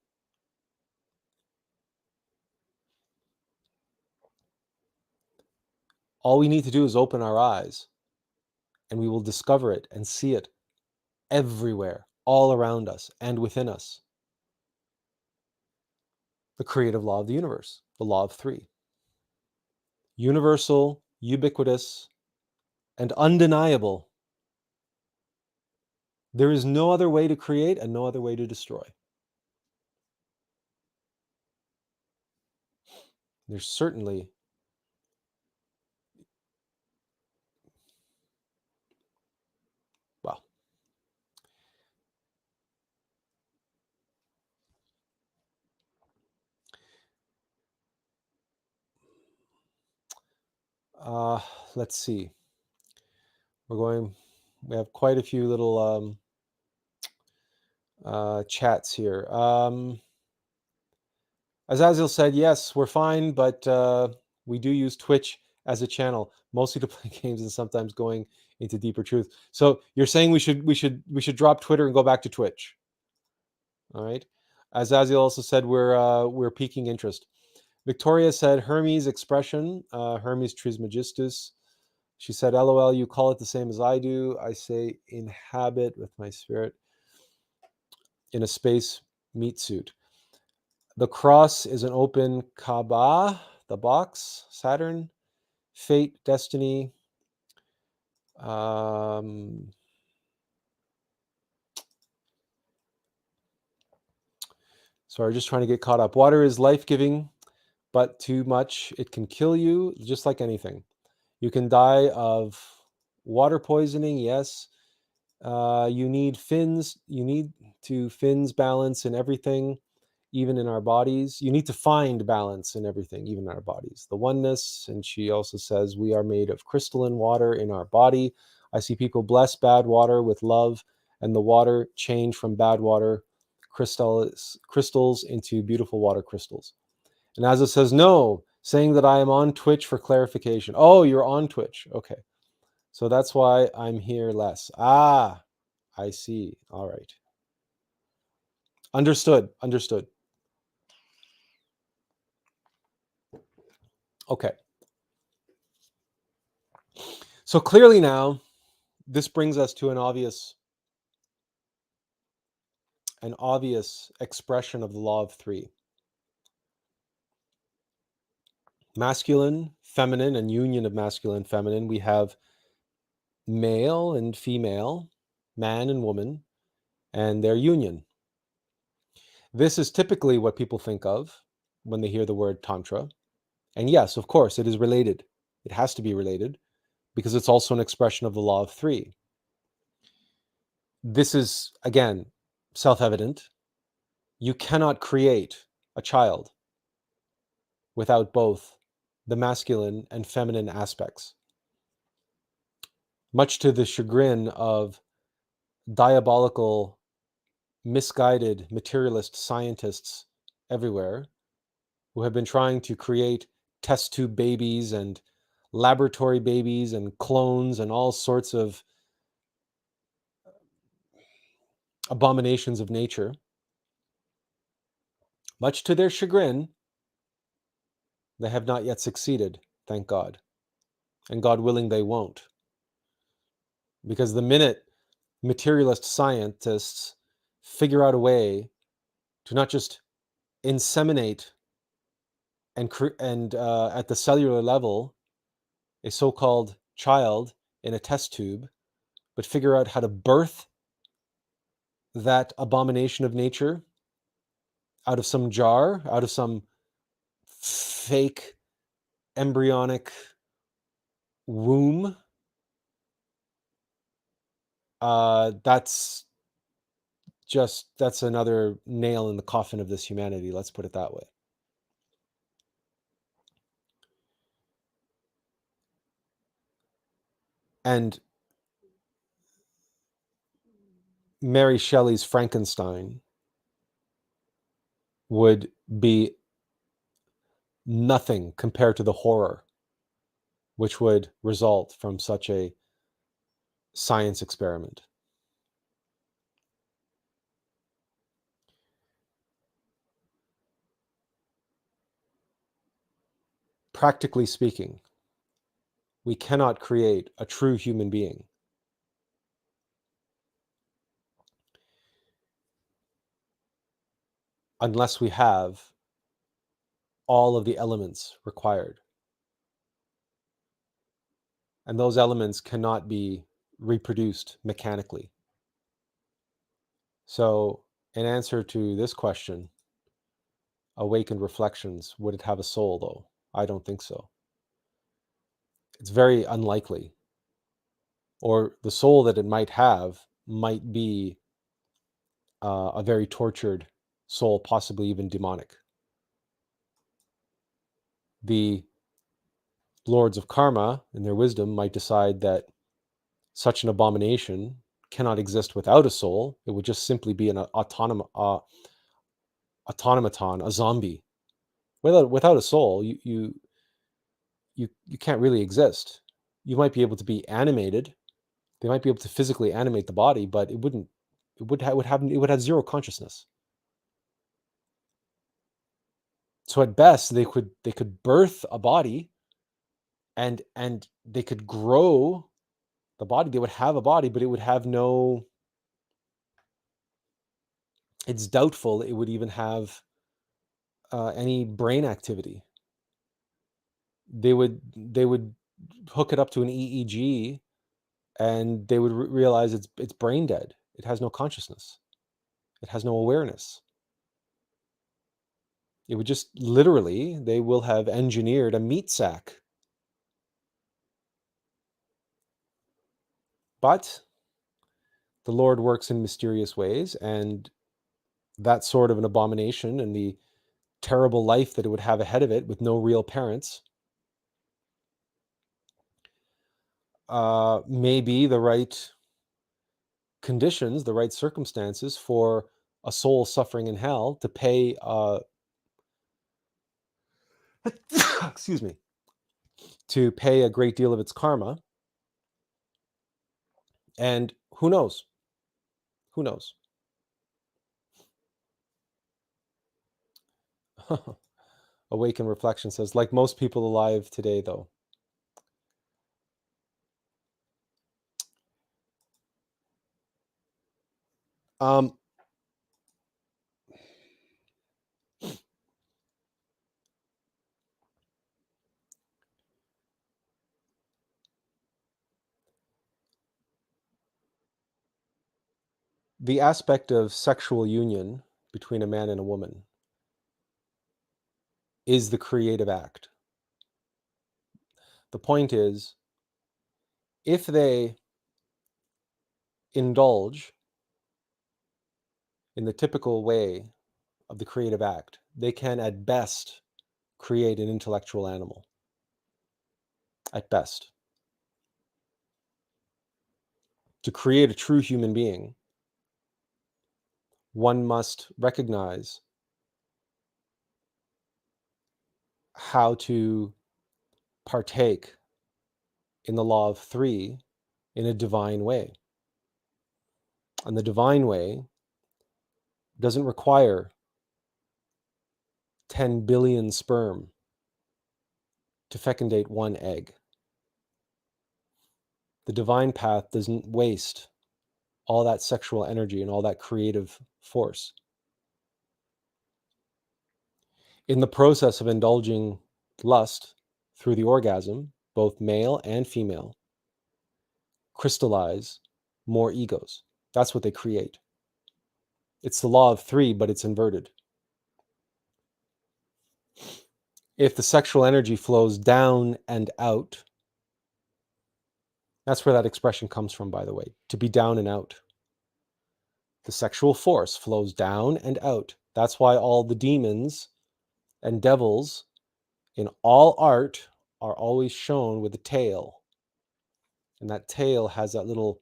All we need to do is open our eyes and we will discover it and see it everywhere, all around us and within us. The creative law of the universe, the law of three. Universal, ubiquitous, and undeniable. There is no other way to create and no other way to destroy. There's certainly well, let's see. We have quite a few little chats here. Azazel said, yes, we're fine, but we do use Twitch as a channel, mostly to play games and sometimes going into deeper truth. So you're saying we should drop Twitter and go back to Twitch. All right. Azazel also said we're piquing interest. Victoria said Hermes expression, Hermes Trismegistus. She said, LOL, you call it the same as I do. I say inhabit with my spirit in a space meat suit. The cross is an open Kaaba, the box, Saturn, fate, destiny. Sorry, just trying to get caught up. Water is life-giving, but too much, it can kill you, just like anything. You can die of water poisoning, yes. You need fins. You need to fins balance in everything, even in our bodies. You need to find balance in everything, even in our bodies. The oneness, and she also says we are made of crystalline water in our body. I see people bless bad water with love, and the water change from bad water crystals into beautiful water crystals. And Asa says, no, saying that I am on Twitch for clarification. Oh, you're on Twitch. Okay. So that's why I'm here less. Ah, I see. All right. Understood. Understood. Okay. So clearly now, this brings us to an obvious expression of the law of three. Masculine, feminine, and union of masculine and feminine. We have male and female, man and woman, and their union. This is typically what people think of when they hear the word Tantra. And yes, of course, it is related. It has to be related because it's also an expression of the law of three. This is, again, self-evident. You cannot create a child without both the masculine and feminine aspects. Much to the chagrin of diabolical, misguided materialist scientists everywhere who have been trying to create test tube babies and laboratory babies and clones and all sorts of abominations of nature. Much to their chagrin, they have not yet succeeded, thank God. And God willing, they won't. Because the minute materialist scientists figure out a way to not just inseminate and at the cellular level a so-called child in a test tube, but figure out how to birth that abomination of nature out of some jar, out of some fake embryonic womb, that's another nail in the coffin of this humanity. Let's put it that way. And Mary Shelley's Frankenstein would be nothing compared to the horror which would result from such a science experiment. Practically speaking, we cannot create a true human being unless we have all of the elements required. And those elements cannot be reproduced mechanically. So, in answer to this question, awakened reflections, would it have a soul though? I don't think so. It's very unlikely. Or the soul that it might have might be a very tortured soul, possibly even demonic. The lords of karma, in their wisdom, might decide that such an abomination cannot exist without a soul. It would just simply be an automaton, a zombie. Without a soul, you can't really exist. You might be able to be animated. They might be able to physically animate the body, but it would have zero consciousness. So at best, they could birth a body, and they could grow the body. They would have a body, but it would have no. It's doubtful it would even have any brain activity. They would hook it up to an EEG, and they would realize it's brain dead. It has no consciousness. It has no awareness. It would just literally, they will have engineered a meat sack. But the Lord works in mysterious ways, and that sort of an abomination and the terrible life that it would have ahead of it with no real parents may be the right conditions, the right circumstances for a soul suffering in hell to pay excuse me, to pay a great deal of its karma. And who knows? Who knows? Awaken Reflection says, like most people alive today, though. Um, the aspect of sexual union between a man and a woman is the creative act. The point is, if they indulge in the typical way of the creative act, they can at best create an intellectual animal. At best. To create a true human being, one must recognize how to partake in the law of three in a divine way. And the divine way doesn't require 10 billion sperm to fecundate one egg. The divine path doesn't waste all that sexual energy and all that creative force. In the process of indulging lust through the orgasm, both male and female, crystallize more egos. That's what they create. It's the law of three, but it's inverted. If the sexual energy flows down and out, that's where that expression comes from, by the way, to be down and out. The sexual force flows down and out. That's why all the demons and devils in all art are always shown with a tail. And that tail has that little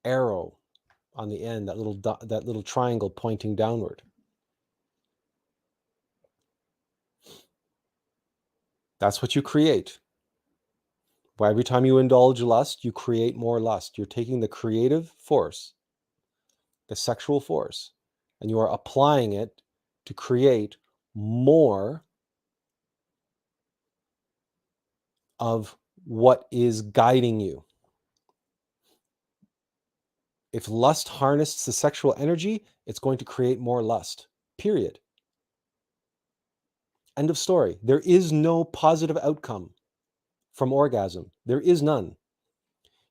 arrow on the end, that little triangle pointing downward. That's what you create. By every time you indulge lust, you create more lust. You're taking the creative force, the sexual force, and you are applying it to create more of what is guiding you. If lust harnesses the sexual energy, it's going to create more lust, period. End of story. There is no positive outcome from orgasm. There is none.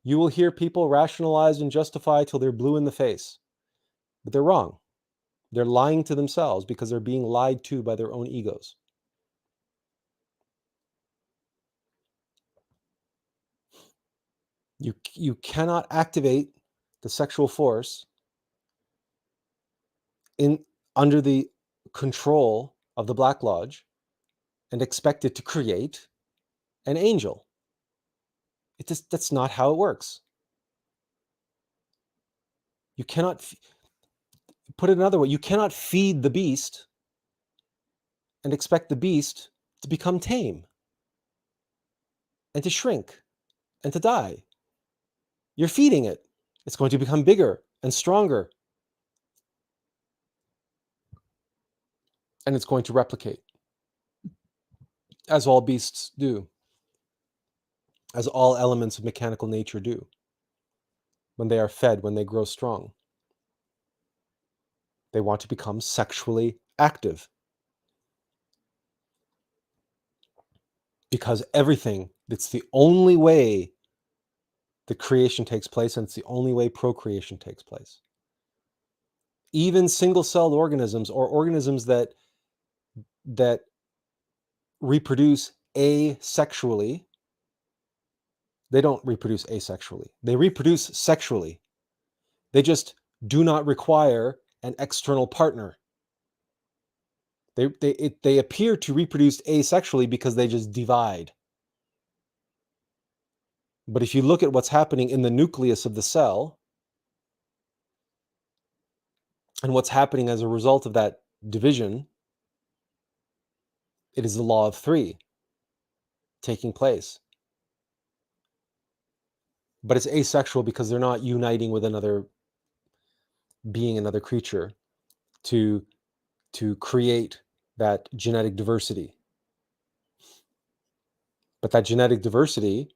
You will hear people rationalize and justify till they're blue in the face, but they're wrong. They're lying to themselves because they're being lied to by their own egos. You cannot activate the sexual force under the control of the Black Lodge and expect it to create an angel. That's not how it works. You cannot, put it another way, you cannot feed the beast and expect the beast to become tame and to shrink and to die. You're feeding it. It's going to become bigger and stronger. And it's going to replicate, as all beasts do, as all elements of mechanical nature do, when they are fed, when they grow strong. They want to become sexually active. Because everything, it's the only way the creation takes place, and it's the only way procreation takes place. Even single-celled organisms, or organisms that reproduce asexually, they don't reproduce asexually. They reproduce sexually. They just do not require an external partner. They appear to reproduce asexually because they just divide. But if you look at what's happening in the nucleus of the cell, and what's happening as a result of that division, it is the law of three taking place. But it's asexual because they're not uniting with another being, another creature, to create that genetic diversity. But that genetic diversity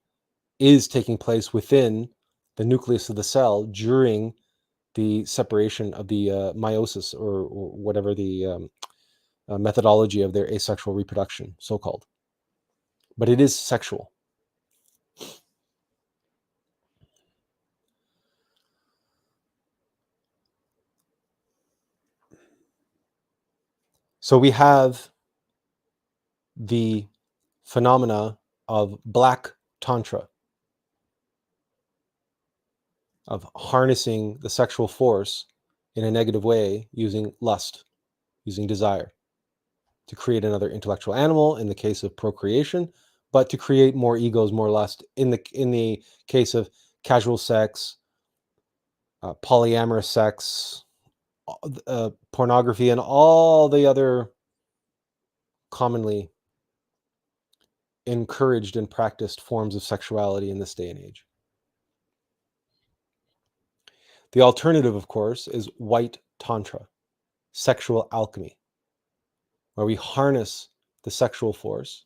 is taking place within the nucleus of the cell during the separation of the meiosis, or whatever the methodology of their asexual reproduction, so-called. But it is sexual. So we have the phenomena of black tantra, of harnessing the sexual force in a negative way using lust, using desire, to create another intellectual animal in the case of procreation, but to create more egos, more lust in the case of casual sex, polyamorous sex, pornography, and all the other commonly encouraged and practiced forms of sexuality in this day and age. The alternative, of course, is white tantra, sexual alchemy, where we harness the sexual force,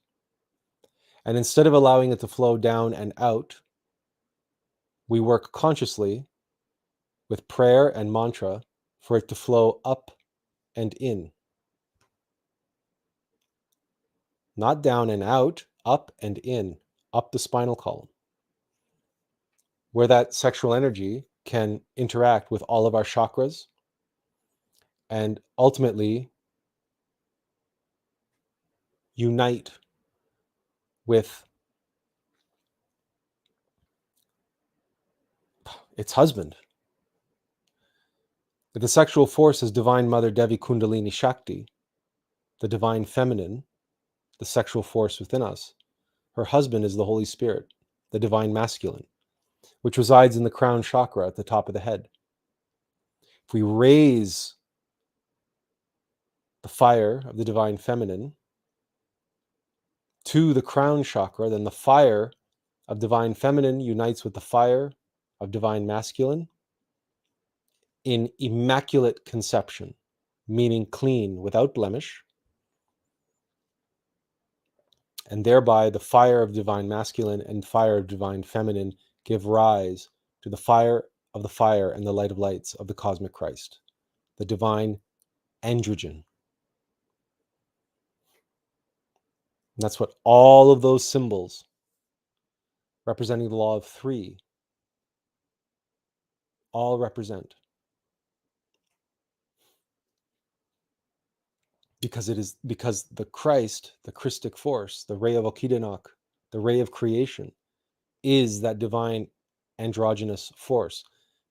and instead of allowing it to flow down and out, we work consciously with prayer and mantra for it to flow up and in. Not down and out, up and in, up the spinal column. where that sexual energy can interact with all of our chakras and ultimately unite with its husband. The sexual force is Divine Mother Devi Kundalini Shakti, the divine feminine, the sexual force within us. Her husband is the Holy Spirit, the divine masculine, which resides in the crown chakra at the top of the head. If we raise the fire of the divine feminine to the crown chakra, then the fire of divine feminine unites with the fire of divine masculine in immaculate conception, meaning clean, without blemish, and thereby the fire of divine masculine and fire of divine feminine give rise to the fire and the light of lights of the cosmic Christ, the divine androgen. And that's what all of those symbols representing the law of three all represent. Because the Christ, the Christic force, the ray of Okidanok, the ray of creation, is that divine androgynous force,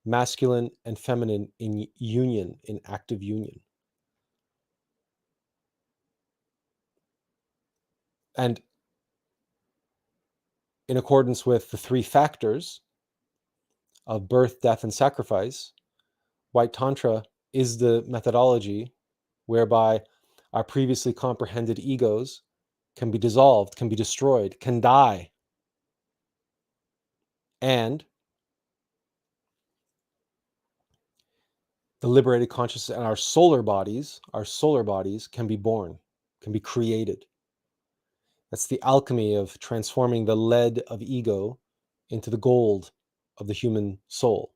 masculine and feminine in union, in active union. And in accordance with the three factors of birth, death, and sacrifice, White Tantra is the methodology whereby our previously comprehended egos can be dissolved, can be destroyed, can die. And the liberated consciousness and our solar bodies can be born, can be created. That's the alchemy of transforming the lead of ego into the gold of the human soul.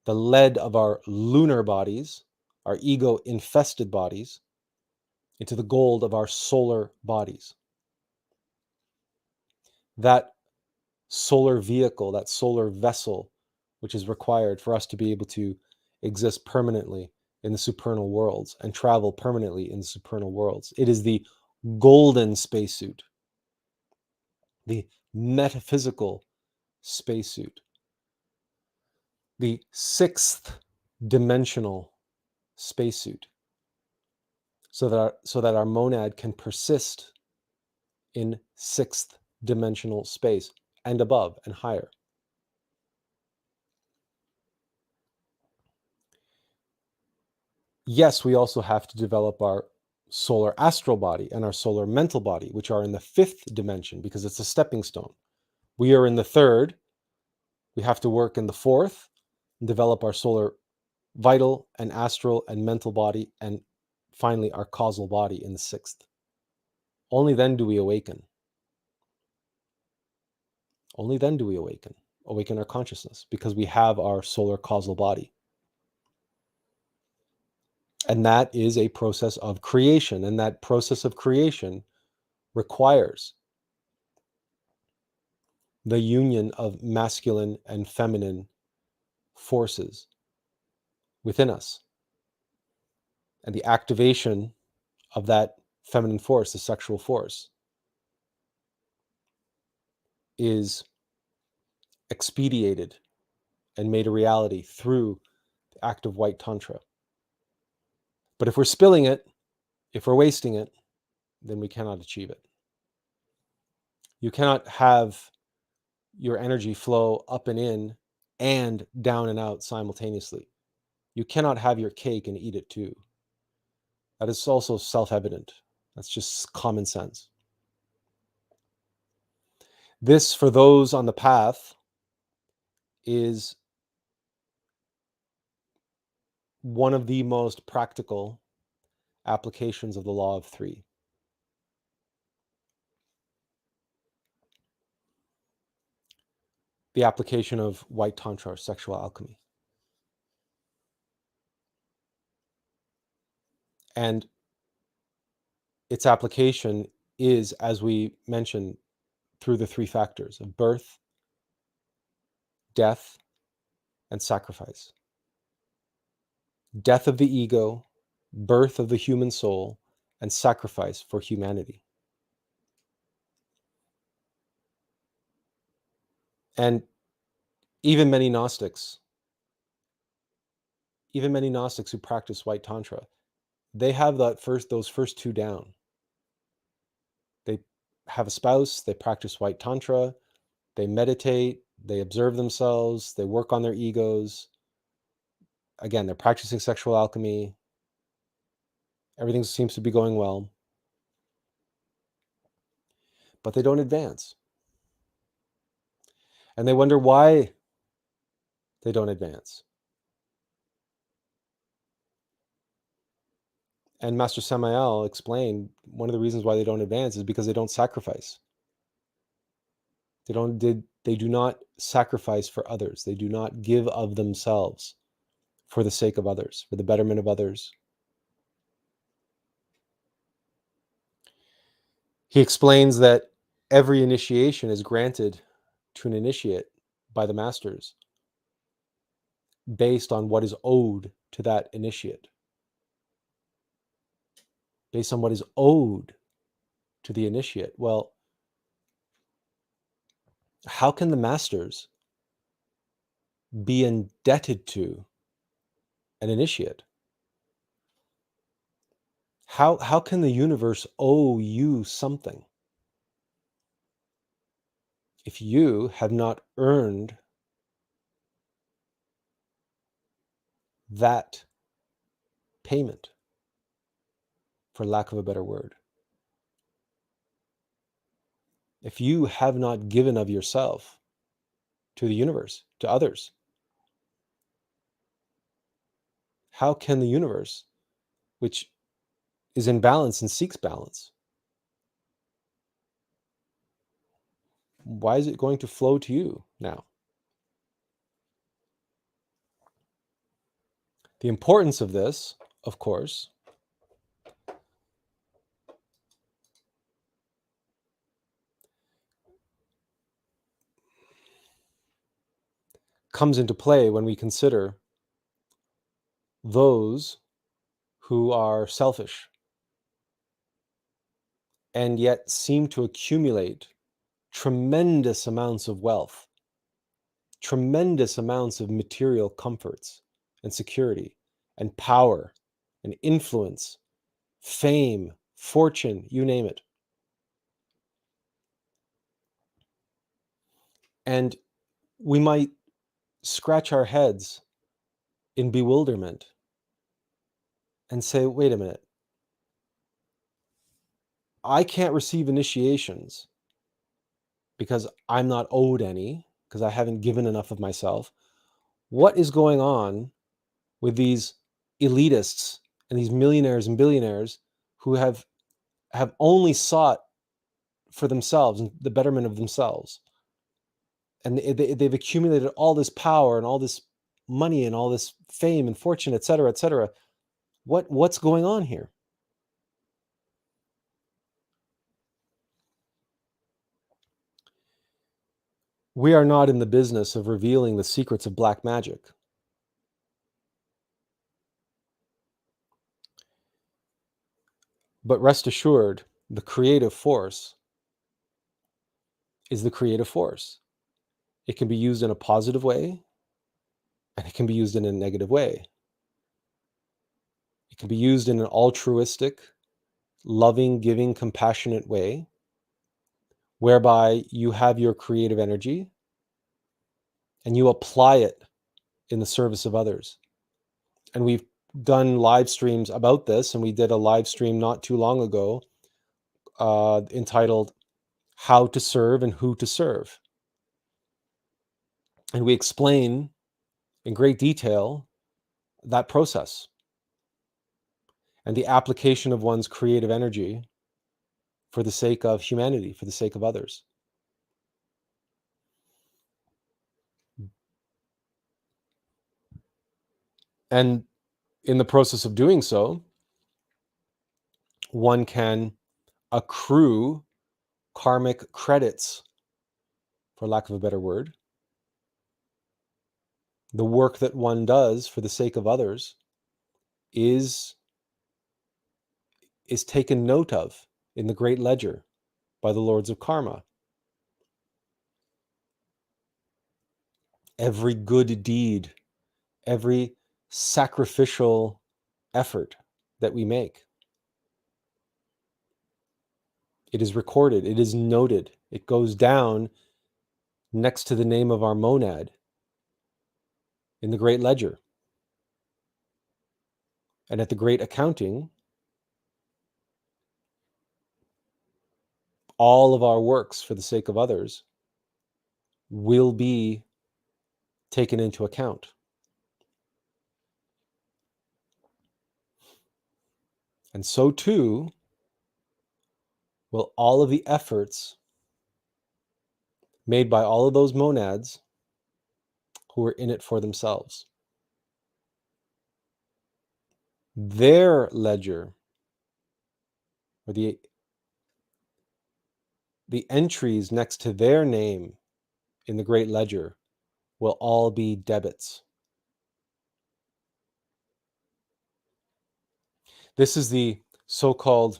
The lead of our lunar bodies, our ego-infested bodies, into the gold of our solar bodies. That solar vehicle, that solar vessel, which is required for us to be able to exist permanently in the supernal worlds and travel permanently in the supernal worlds. It is the golden spacesuit, the metaphysical spacesuit, the sixth dimensional spacesuit, so that our monad can persist in sixth dimensional space and above and higher. Yes, we also have to develop our solar astral body and our solar mental body, which are in the fifth dimension, because it's a stepping stone. We are in the third. We have to work in the fourth and develop our solar vital and astral and mental body, and finally our causal body in the sixth. Only then do we awaken. Only then do we awaken our consciousness, because we have our solar causal body. And that is a process of creation. And that process of creation requires the union of masculine and feminine forces within us. And the activation of that feminine force, the sexual force, is expedited and made a reality through the act of White Tantra. But if we're spilling it, if we're wasting it, then we cannot achieve it. You cannot have your energy flow up and in and down and out simultaneously. You cannot have your cake and eat it too. That is also self-evident. That's just common sense. This, for those on the path, is one of the most practical applications of the law of three. The application of White Tantra, or sexual alchemy. And its application is, as we mentioned, through the three factors of birth, death, and sacrifice. Death of the ego, birth of the human soul, and sacrifice for humanity. And even many Gnostics who practice white tantra, they have those first two down. They have a spouse, they practice white tantra, they meditate, they observe themselves, they work on their egos. Again, they're practicing sexual alchemy. Everything seems to be going well. But they don't advance. And they wonder why they don't advance. And Master Samael explained one of the reasons why they don't advance is because they don't sacrifice. They do not sacrifice for others. They do not give of themselves for the sake of others, for the betterment of others. He explains that every initiation is granted to an initiate by the masters based on what is owed to that initiate. Based on what is owed to the initiate. Well, how can the masters be indebted to an initiate? How can the universe owe you something if you have not earned that payment, for lack of a better word? If you have not given of yourself to the universe, to others, how can the universe, which is in balance and seeks balance, why is it going to flow to you now? The importance of this, of course, comes into play when we consider those who are selfish and yet seem to accumulate tremendous amounts of wealth, tremendous amounts of material comforts and security and power and influence, fame, fortune, you name it. And we might scratch our heads in bewilderment and say, wait a minute, I can't receive initiations because I'm not owed any, because I haven't given enough of myself. What is going on with these elitists and these millionaires and billionaires who have only sought for themselves and the betterment of themselves? And they've accumulated all this power and all this money and all this fame and fortune, et cetera, et cetera. What's going on here? We are not in the business of revealing the secrets of black magic. But rest assured, the creative force is the creative force. It can be used in a positive way, and it can be used in a negative way. It can be used in an altruistic, loving, giving, compassionate way, whereby you have your creative energy and you apply it in the service of others. And we've done live streams about this, and we did a live stream not too long ago entitled How to Serve and Who to Serve. And we explain in great detail that process and the application of one's creative energy for the sake of humanity, for the sake of others. And in the process of doing so, one can accrue karmic credits, for lack of a better word, the work that one does for the sake of others is taken note of in the great ledger by the lords of karma. Every good deed, every sacrificial effort that we make, it is recorded, it is noted, it goes down next to the name of our monad in the great ledger. And at the great accounting, all of our works for the sake of others will be taken into account. And so too will all of the efforts made by all of those monads who are in it for themselves. Their ledger, or the entries next to their name in the great ledger, will all be debits. This is the so-called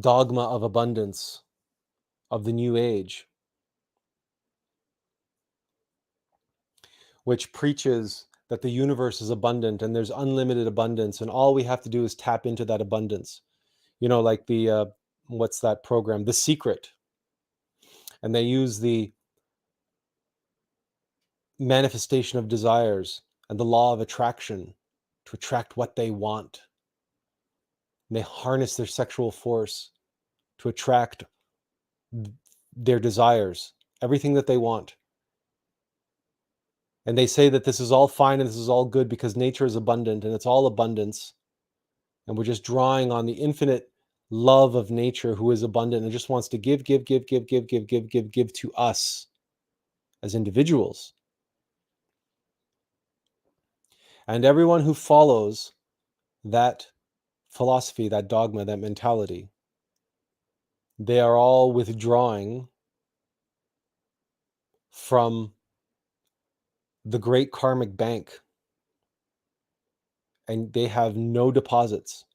dogma of abundance of the New Age, which preaches that the universe is abundant and there's unlimited abundance, and all we have to do is tap into that abundance. You know, like the what's that program, The Secret, and they use the manifestation of desires and the law of attraction to attract what they want. And they harness their sexual force to attract their desires, everything that they want. And they say that this is all fine and this is all good because nature is abundant and it's all abundance. And we're just drawing on the infinite love of nature, who is abundant and just wants to give to us as individuals. And everyone who follows that philosophy, that dogma, that mentality, they are all withdrawing from the great karmic bank, and they have no deposits.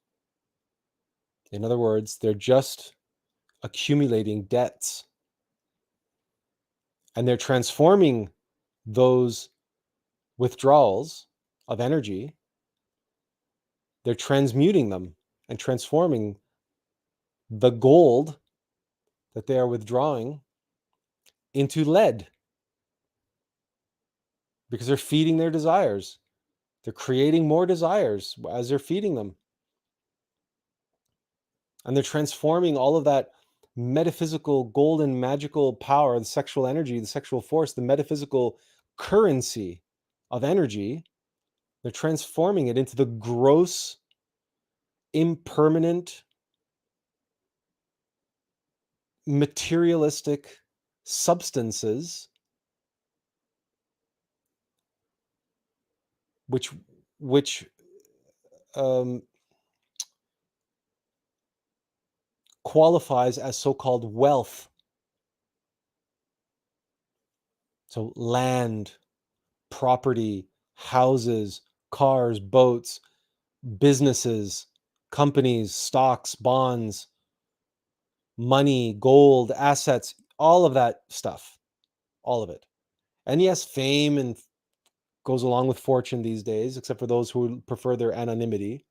In other words, they're just accumulating debts, and they're transforming those withdrawals of energy, they're transmuting them and transforming the gold that they are withdrawing into lead, because they're feeding their desires. They're creating more desires as they're feeding them. And they're transforming all of that metaphysical, golden, magical power, the sexual energy, the sexual force, the metaphysical currency of energy. They're transforming it into the gross, impermanent, materialistic substances which qualifies as so-called wealth. So land, property, houses, cars, boats, businesses, companies, stocks, bonds, money, gold, assets, all of that stuff, all of it. And yes, fame and goes along with fortune these days, except for those who prefer their anonymity.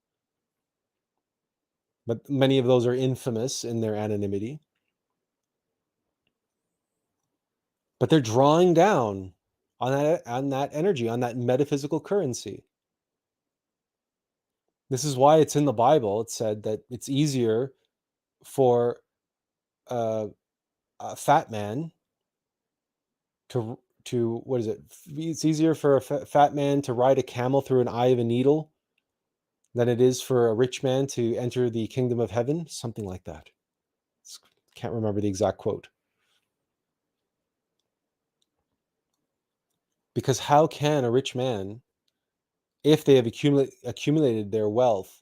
But many of those are infamous in their anonymity. But they're drawing down on that energy, on that metaphysical currency. This is why it's in the Bible. It said that it's easier for a fat man to what is it? It's easier for a fat man to ride a camel through an eye of a needle than it is for a rich man to enter the kingdom of heaven. Something like that. Can't remember the exact quote. Because how can a rich man, if they have accumulated their wealth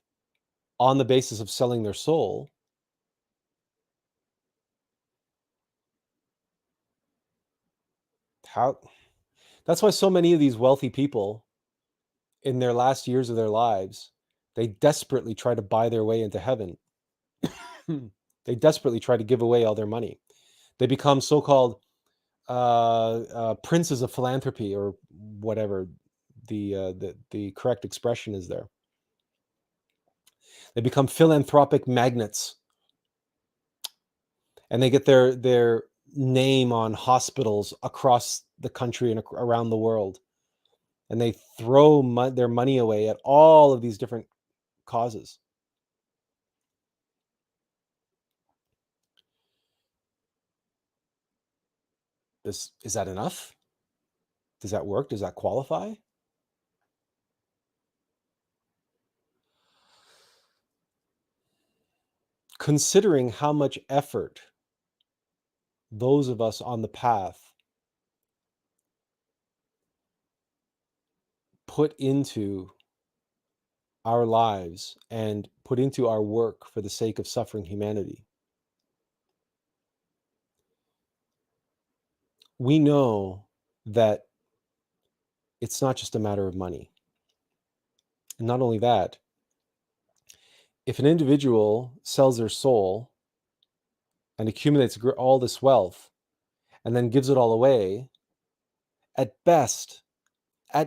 on the basis of selling their soul, how That's why so many of these wealthy people, in their last years of their lives, they desperately try to buy their way into heaven. They desperately try to give away all their money. They become so-called princes of philanthropy, or whatever the correct expression is there. They become philanthropic magnates, and they get their name on hospitals across the country and around the world, and they throw their money away at all of these different causes. Is that enough? Does that work? Does that qualify? Considering how much effort those of us on the path put into our lives and put into our work for the sake of suffering humanity, we know that it's not just a matter of money. And not only that, if an individual sells their soul and accumulates all this wealth and then gives it all away, at best, they're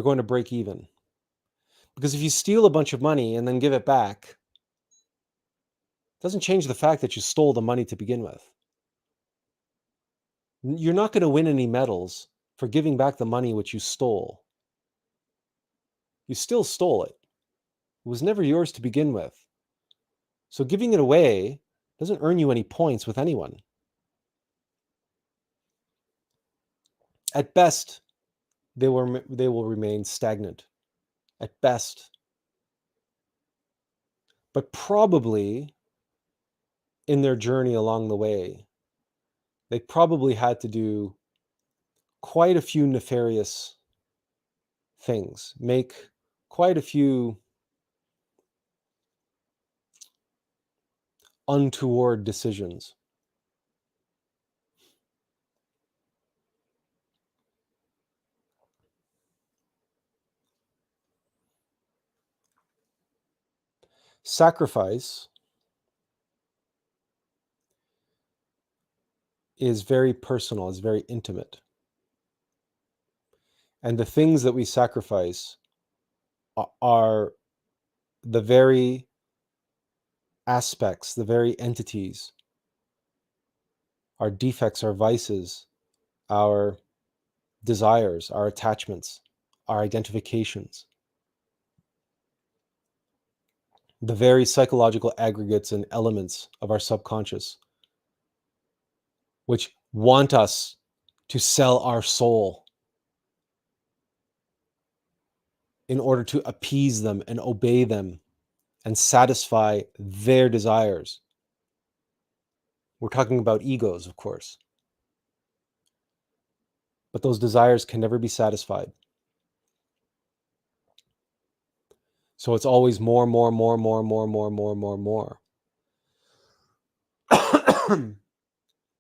going to break even. Because if you steal a bunch of money and then give it back, it doesn't change the fact that you stole the money to begin with. You're not going to win any medals for giving back the money which you stole. You still stole it. It was never yours to begin with. So giving it away doesn't earn you any points with anyone. At best, they will remain stagnant. At best. But probably in their journey along the way, they probably had to do quite a few nefarious things, make quite a few untoward decisions. Sacrifice is very personal, is very intimate. And the things that we sacrifice are the very aspects, the very entities, our defects, our vices, our desires, our attachments, our identifications, the very psychological aggregates and elements of our subconscious, which want us to sell our soul in order to appease them and obey them and satisfy their desires. We're talking about egos, of course. But those desires can never be satisfied. So it's always more.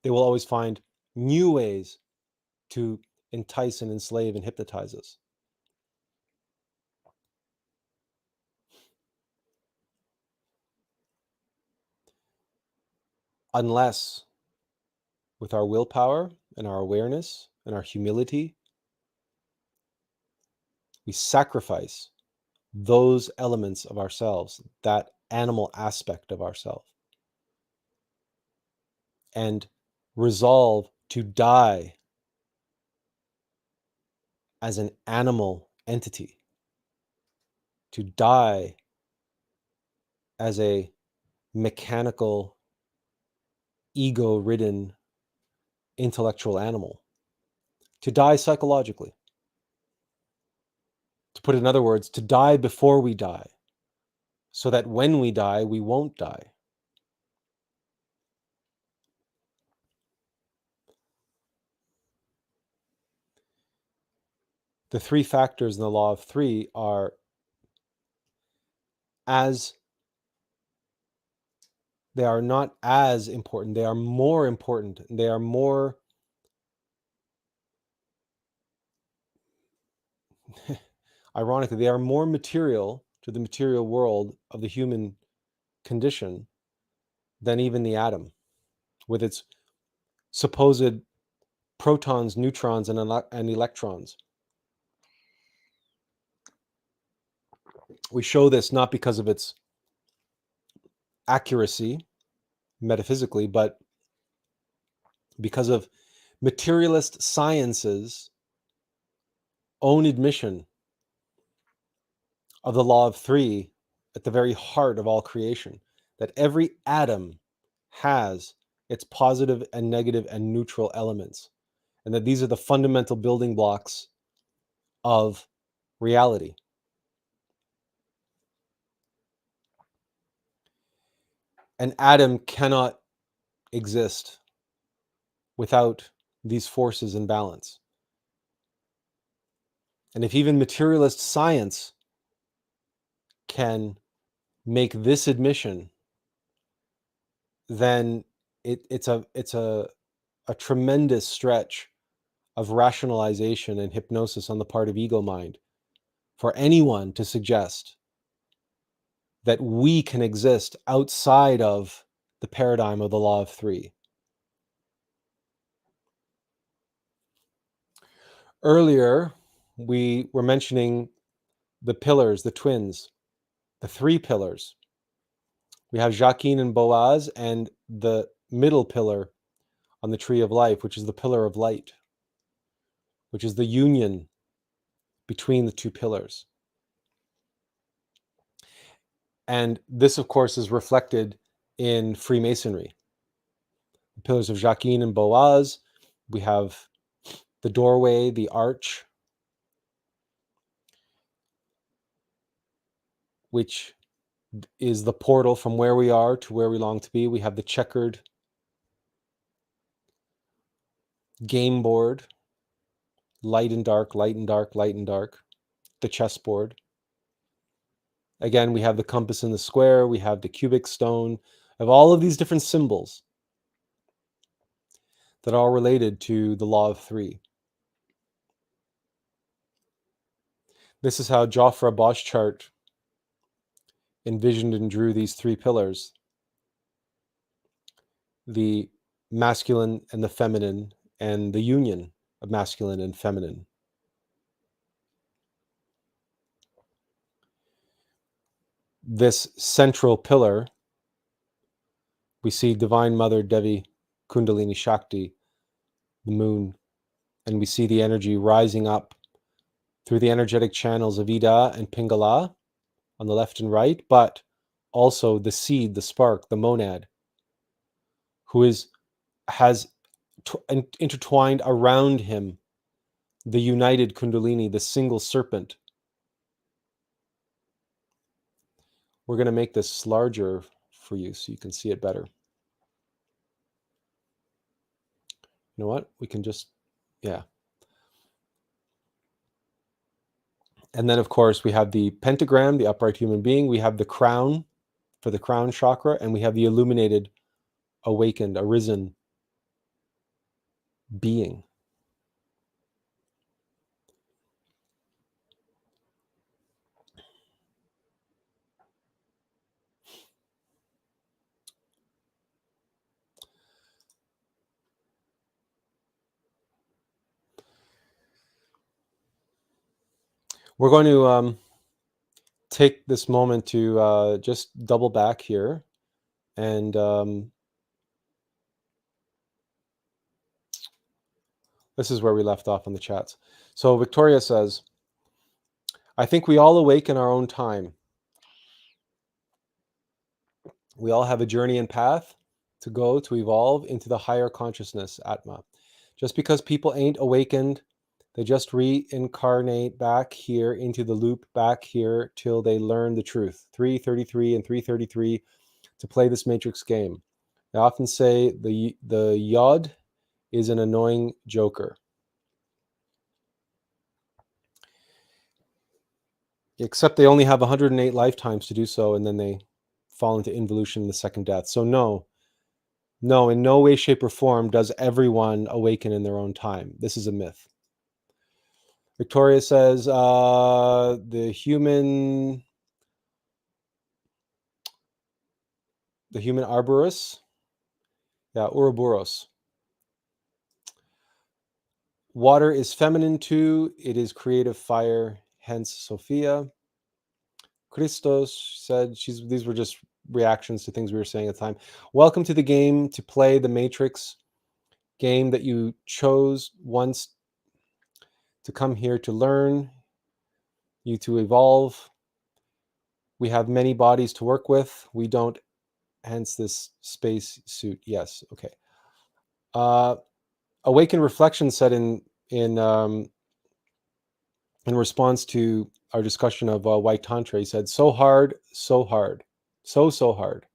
They will always find new ways to entice and enslave and hypnotize us. Unless, with our willpower and our awareness and our humility, we sacrifice those elements of ourselves, that animal aspect of ourselves, and resolve to die as an animal entity, to die as a mechanical, ego-ridden, intellectual animal, to die psychologically. To put it in other words, to die before we die, so that when we die, we won't die. The three factors in the law of three are they are not as important, they are more important, they are more ironically, they are more material to the material world of the human condition than even the atom, with its supposed protons, neutrons, and electrons. We show this not because of its accuracy metaphysically, but because of materialist science's own admission of the law of three at the very heart of all creation, that every atom has its positive and negative and neutral elements, and that these are the fundamental building blocks of reality. An atom cannot exist without these forces in balance. And if even materialist science can make this admission, then it's a tremendous stretch of rationalization and hypnosis on the part of ego mind for anyone to suggest that we can exist outside of the paradigm of the law of three. Earlier, we were mentioning the pillars, the twins, the three pillars. We have Jachin and Boaz, and the middle pillar on the tree of life, which is the pillar of light, which is the union between the two pillars. And this, of course, is reflected in Freemasonry. The pillars of Jachin and Boaz, we have the doorway, the arch, which is the portal from where we are to where we long to be. We have the checkered game board, light and dark, light and dark, light and dark, the chessboard. Again, we have the compass in the square, we have the cubic stone, of all of these different symbols that are related to the law of three. This is how Jofra Boschart envisioned and drew these three pillars: the masculine and the feminine, and the union of masculine and feminine. This central pillar, we see Divine Mother Devi Kundalini Shakti, the moon, and we see the energy rising up through the energetic channels of Ida and Pingala on the left and right, but also the seed, the spark, the monad, who has intertwined around him the united Kundalini, the single serpent. We're going to make this larger for you so you can see it better. You know what? We can just, yeah. And then, of course, we have the pentagram, the upright human being. We have the crown for the crown chakra, and we have the illuminated, awakened, arisen being. We're going to take this moment to just double back here and this is where we left off on the chats. So Victoria says, I think we all awake in our own time. We all have a journey and path to go to evolve into the higher consciousness, Atma. Just because people ain't awakened, they just reincarnate back here into the loop back here till they learn the truth. 333 and 333 to play this matrix game. I often say the yod is an annoying joker. Except they only have 108 lifetimes to do so, and then they fall into involution in the second death. So no, in no way, shape, or form does everyone awaken in their own time. This is a myth. Victoria says the human arborist. Yeah, Ouroboros. Water is feminine too. It is creative fire, hence Sophia. Christos said these were just reactions to things we were saying at the time. Welcome to the game to play the Matrix game that you chose once to come here to learn, you to evolve. We have many bodies to work with. We don't, hence this space suit. Yes, okay. Awakened Reflection said in response to our discussion of white tantra, he said, so hard, so hard, so hard.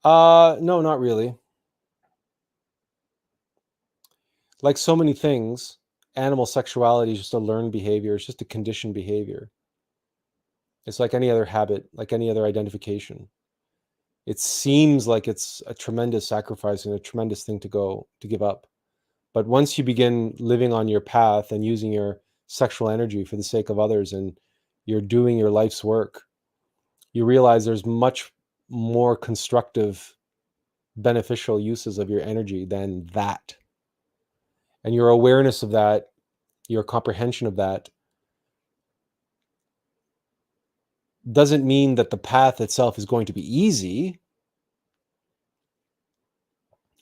No, not really. Like so many things, animal sexuality is just a learned behavior. It's just a conditioned behavior. It's like any other habit, like any other identification. It seems like it's a tremendous sacrifice and a tremendous thing to give up. But once you begin living on your path and using your sexual energy for the sake of others, and you're doing your life's work, you realize there's much more constructive, beneficial uses of your energy than that. And your awareness of that, your comprehension of that, doesn't mean that the path itself is going to be easy,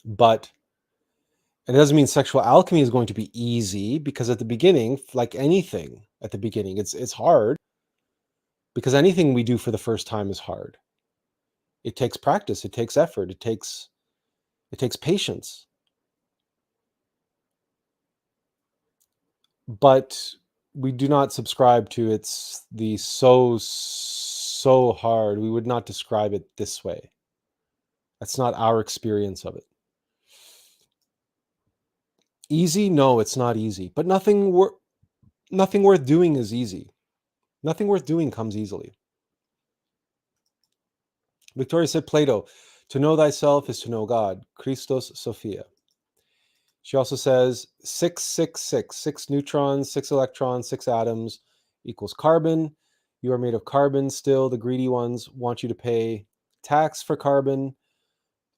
but it doesn't mean sexual alchemy is going to be easy, because at the beginning, like anything at the beginning, it's hard, because anything we do for the first time is hard. It takes practice, it takes effort, it takes patience. But we do not subscribe to it's the so hard. We would not describe it this way. That's not our experience of it. Easy? No, it's not easy. But nothing worth doing is easy. Nothing worth doing comes easily. Victoria said, Plato, to know thyself is to know God. Christos Sophia. She also says 666, 6 neutrons, 6 electrons, 6 atoms equals carbon. You are made of carbon still. The greedy ones want you to pay tax for carbon.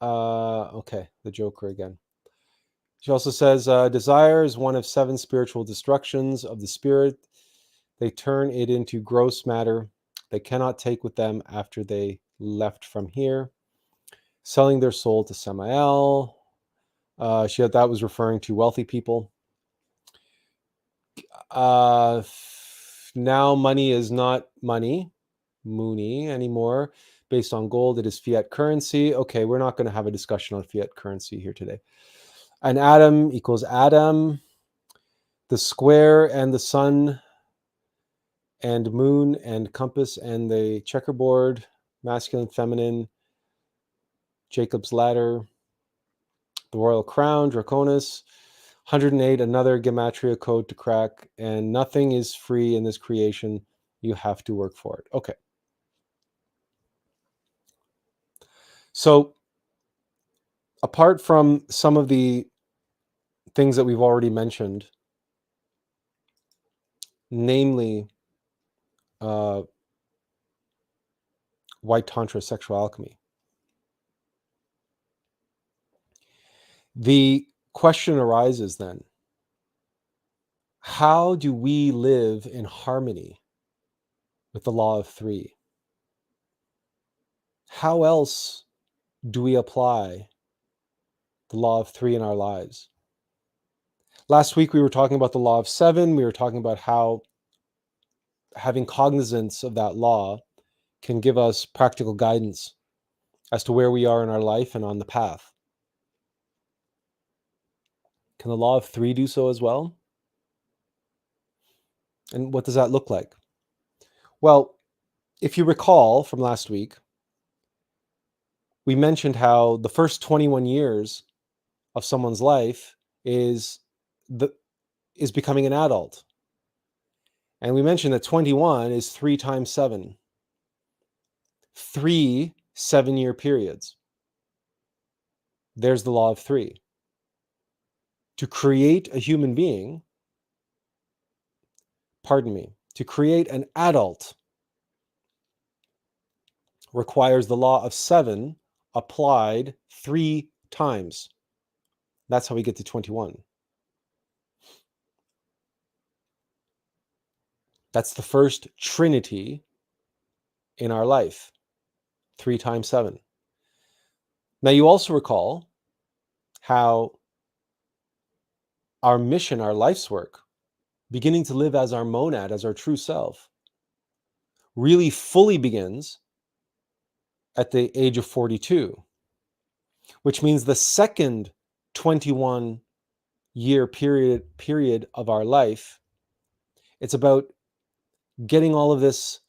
Okay, the Joker again. She also says, desire is one of 7 spiritual destructions of the spirit. They turn it into gross matter. They cannot take with them after they left from here. Selling their soul to Samael. That was referring to wealthy people. Now money is not money, Mooney, anymore. Based on gold, it is fiat currency. Okay, we're not going to have a discussion on fiat currency here today. An atom equals Adam. The square and the sun and moon and compass and the checkerboard, masculine, feminine, Jacob's ladder, the royal crown, Draconis, 108, another gematria code to crack, and nothing is free in this creation. You have to work for it. Okay. So apart from some of the things that we've already mentioned, namely white tantra, sexual alchemy, the question arises then, how do we live in harmony with the law of 3? How else do we apply the law of 3 in our lives? Last week we were talking about the law of 7. We were talking about how having cognizance of that law can give us practical guidance as to where we are in our life and on the path. Can the law of 3 do so as well? And what does that look like? Well, if you recall from last week, we mentioned how the first 21 years of someone's life is becoming an adult. And we mentioned that 21 is 3 times 7. 3 7-year periods. There's the law of 3. To create a human being to create an adult requires the law of 7 applied 3 times. That's how we get to 21. That's the first Trinity in our life. 3 times 7. Now you also recall how our mission, our life's work, beginning to live as our monad, as our true self, really fully begins at the age of 42, which means the second 21-year period of our life, it's about getting all of this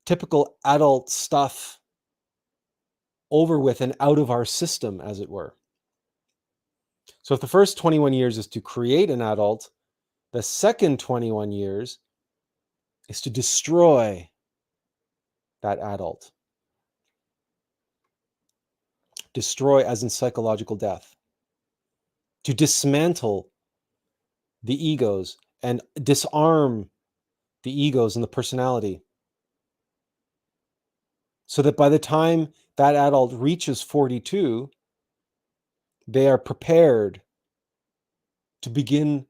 typical adult stuff over with and out of our system, as it were. So if the first 21 years is to create an adult, the second 21 years is to destroy that adult. Destroy as in psychological death. To dismantle the egos and disarm the egos and the personality. So that by the time that adult reaches 42, they are prepared to begin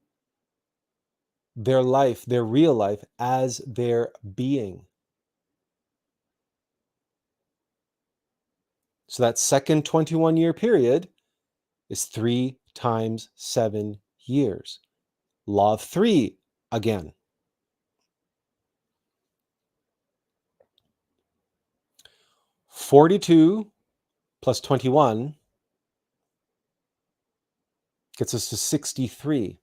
their life, their real life, as their being. So that second 21-year period is 3 times 7 years. Law of 3 again. 42 plus 21 gets us to 63.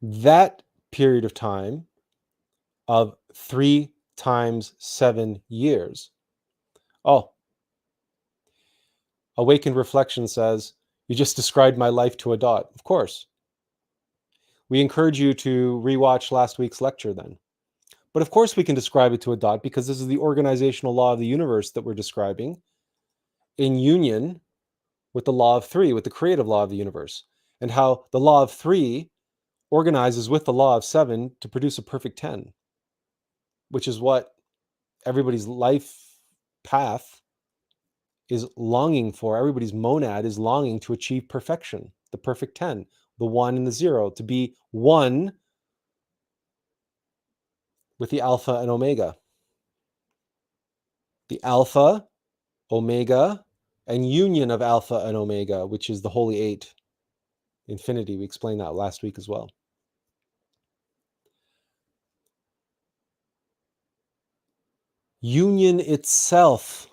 That period of time of 3 times 7 years. Oh, Awakened Reflection says, you just described my life to a dot. Of course. We encourage you to rewatch last week's lecture then. But of course we can describe it to a dot because this is the organizational law of the universe that we're describing in union with the law of 3, with the creative law of the universe, and how the law of 3 organizes with the law of 7 to produce a perfect 10, which is what everybody's life path is longing for. Everybody's monad is longing to achieve perfection, the perfect 10, the 1 and the 0, to be one with the alpha and omega. The alpha, omega, and union of alpha and omega, which is the holy 8, infinity. We explained that last week as well. Union itself.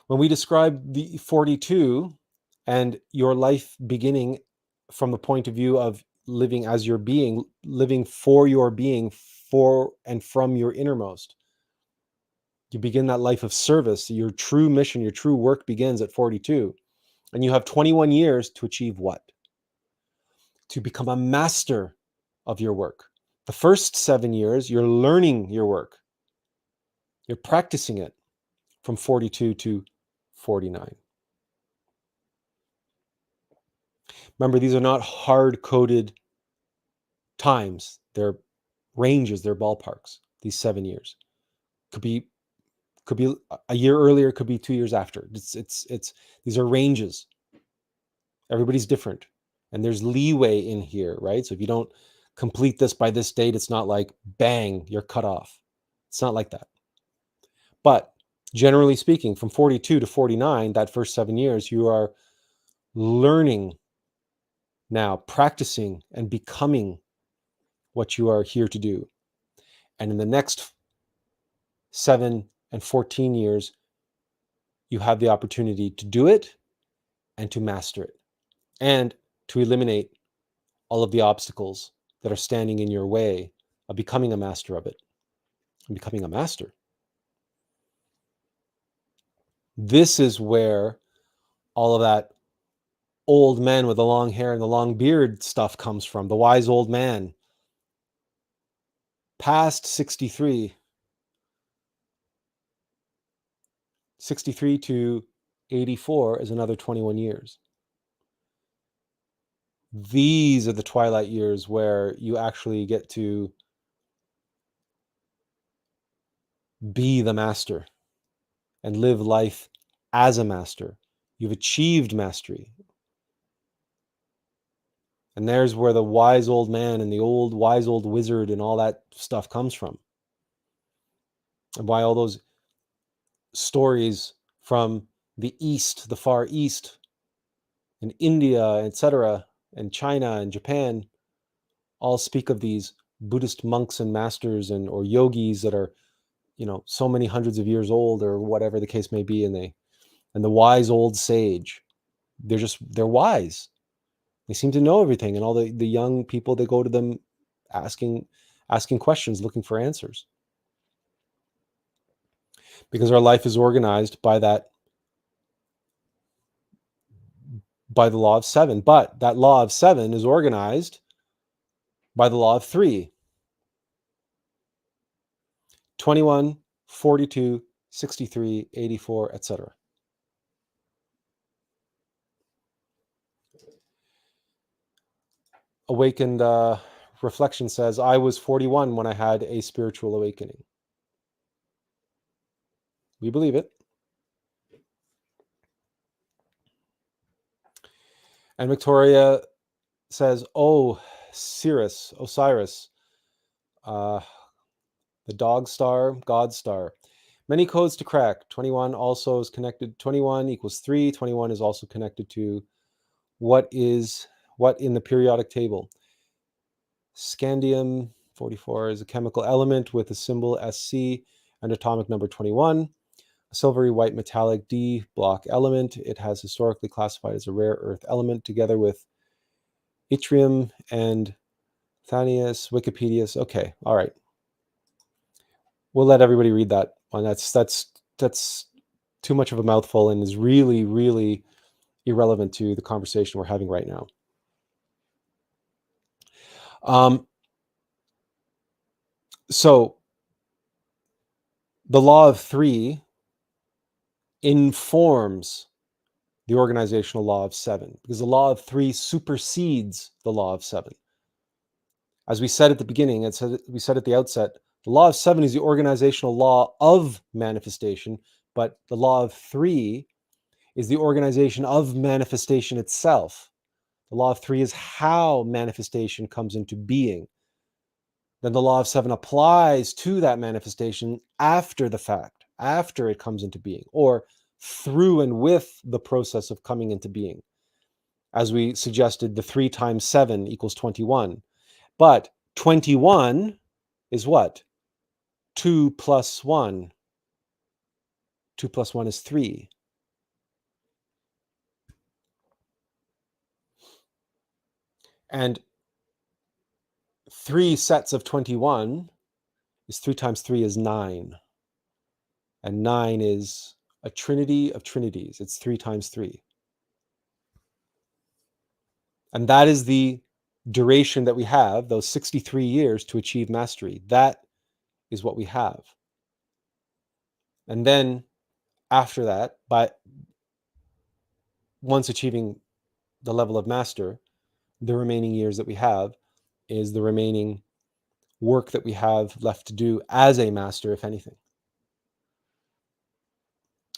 When we describe the 42 and your life beginning from the point of view of living as your being, living for your being, for and from your innermost, you begin that life of service. Your true mission, your true work begins at 42. And you have 21 years to achieve what? To become a master of your work. The first 7 years, you're learning your work. You're practicing it from 42 to 49. Remember, these are not hard-coded times. They're ranges, they're ballparks, these 7 years. Could be a year earlier, could be 2 years after. These are ranges. Everybody's different. And there's leeway in here, right? So if you don't complete this by this date, it's not like, bang, you're cut off. It's not like that. But generally speaking, from 42 to 49, that first 7 years, you are learning now, practicing and becoming what you are here to do. And in the next 7 and 14 years, you have the opportunity to do it and to master it and to eliminate all of the obstacles that are standing in your way of becoming a master of it and becoming a master. This is where all of that old man with the long hair and the long beard stuff comes from, the wise old man. Past 63 to 84 is another 21 years. these are the twilight years where you actually get to be the master and live life as a master. You've achieved mastery. And there's where the wise old man and the old wise old wizard and all that stuff comes from. And why all those stories from the East, the Far East, and India, etc., and China and Japan all speak of these Buddhist monks and masters and or yogis that are, so many hundreds of years old or whatever the case may be, and the wise old sage. They're wise. They seem to know everything, and all the young people, they go to them asking questions, looking for answers. Because our life is organized by the law of 7. But that law of 7 is organized by the law of 3. 21, 42, 63, 84, etc. Awakened Reflection says, I was 41 when I had a spiritual awakening. We believe it. And Victoria says, oh, Osiris, the dog star, God star. Many codes to crack. 21 also is connected. 21 equals 3. 21 is also connected to what in the periodic table. Scandium 44 is a chemical element with a symbol Sc and atomic number 21. A silvery white metallic D block element. It has historically classified as a rare earth element together with yttrium and Thanius, Wikipedia. Okay, all right. We'll let everybody read that one. That's too much of a mouthful and is really, really irrelevant to the conversation we're having right now. So the law of 3 informs the organizational law of 7 because the law of 3 supersedes the law of 7. As we said at the beginning, we said at the outset, the law of 7 is the organizational law of manifestation, but the law of 3 is the organization of manifestation itself. The law of 3 is how manifestation comes into being. Then the law of 7 applies to that manifestation after the fact, after it comes into being, or through and with the process of coming into being. As we suggested, the 3 times 7 equals 21. But 21 is what? 2 plus 1. 2 plus 1 is 3. And 3 sets of 21 is 3 times 3 is 9. And 9 is a trinity of trinities. It's 3 times 3. And that is the duration that we have, those 63 years to achieve mastery. That is what we have. And then after that, once achieving the level of master, the remaining years that we have is the remaining work that we have left to do as a master, if anything.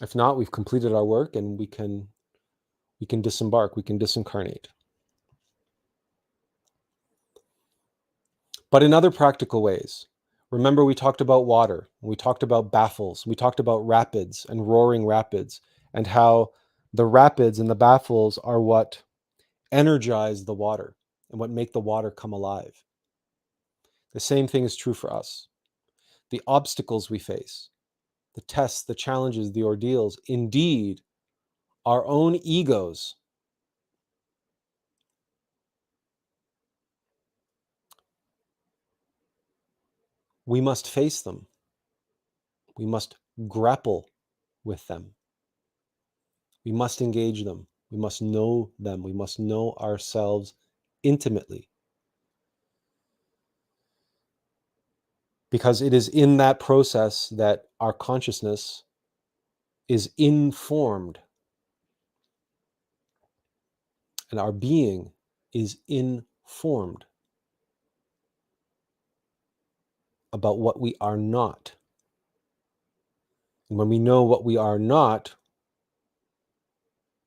If not, we've completed our work and we can disembark, we can disincarnate. But in other practical ways, remember we talked about water, we talked about baffles, we talked about rapids and roaring rapids, and how the rapids and the baffles are what energize the water and what make the water come alive. The same thing is true for us. The obstacles we face, the tests, the challenges, the ordeals, indeed, our own egos we must face them. We must grapple with them. We must engage them. We must know them. We must know ourselves intimately. Because it is in that process that our consciousness is informed and our being is informed about what we are not. And when we know what we are not,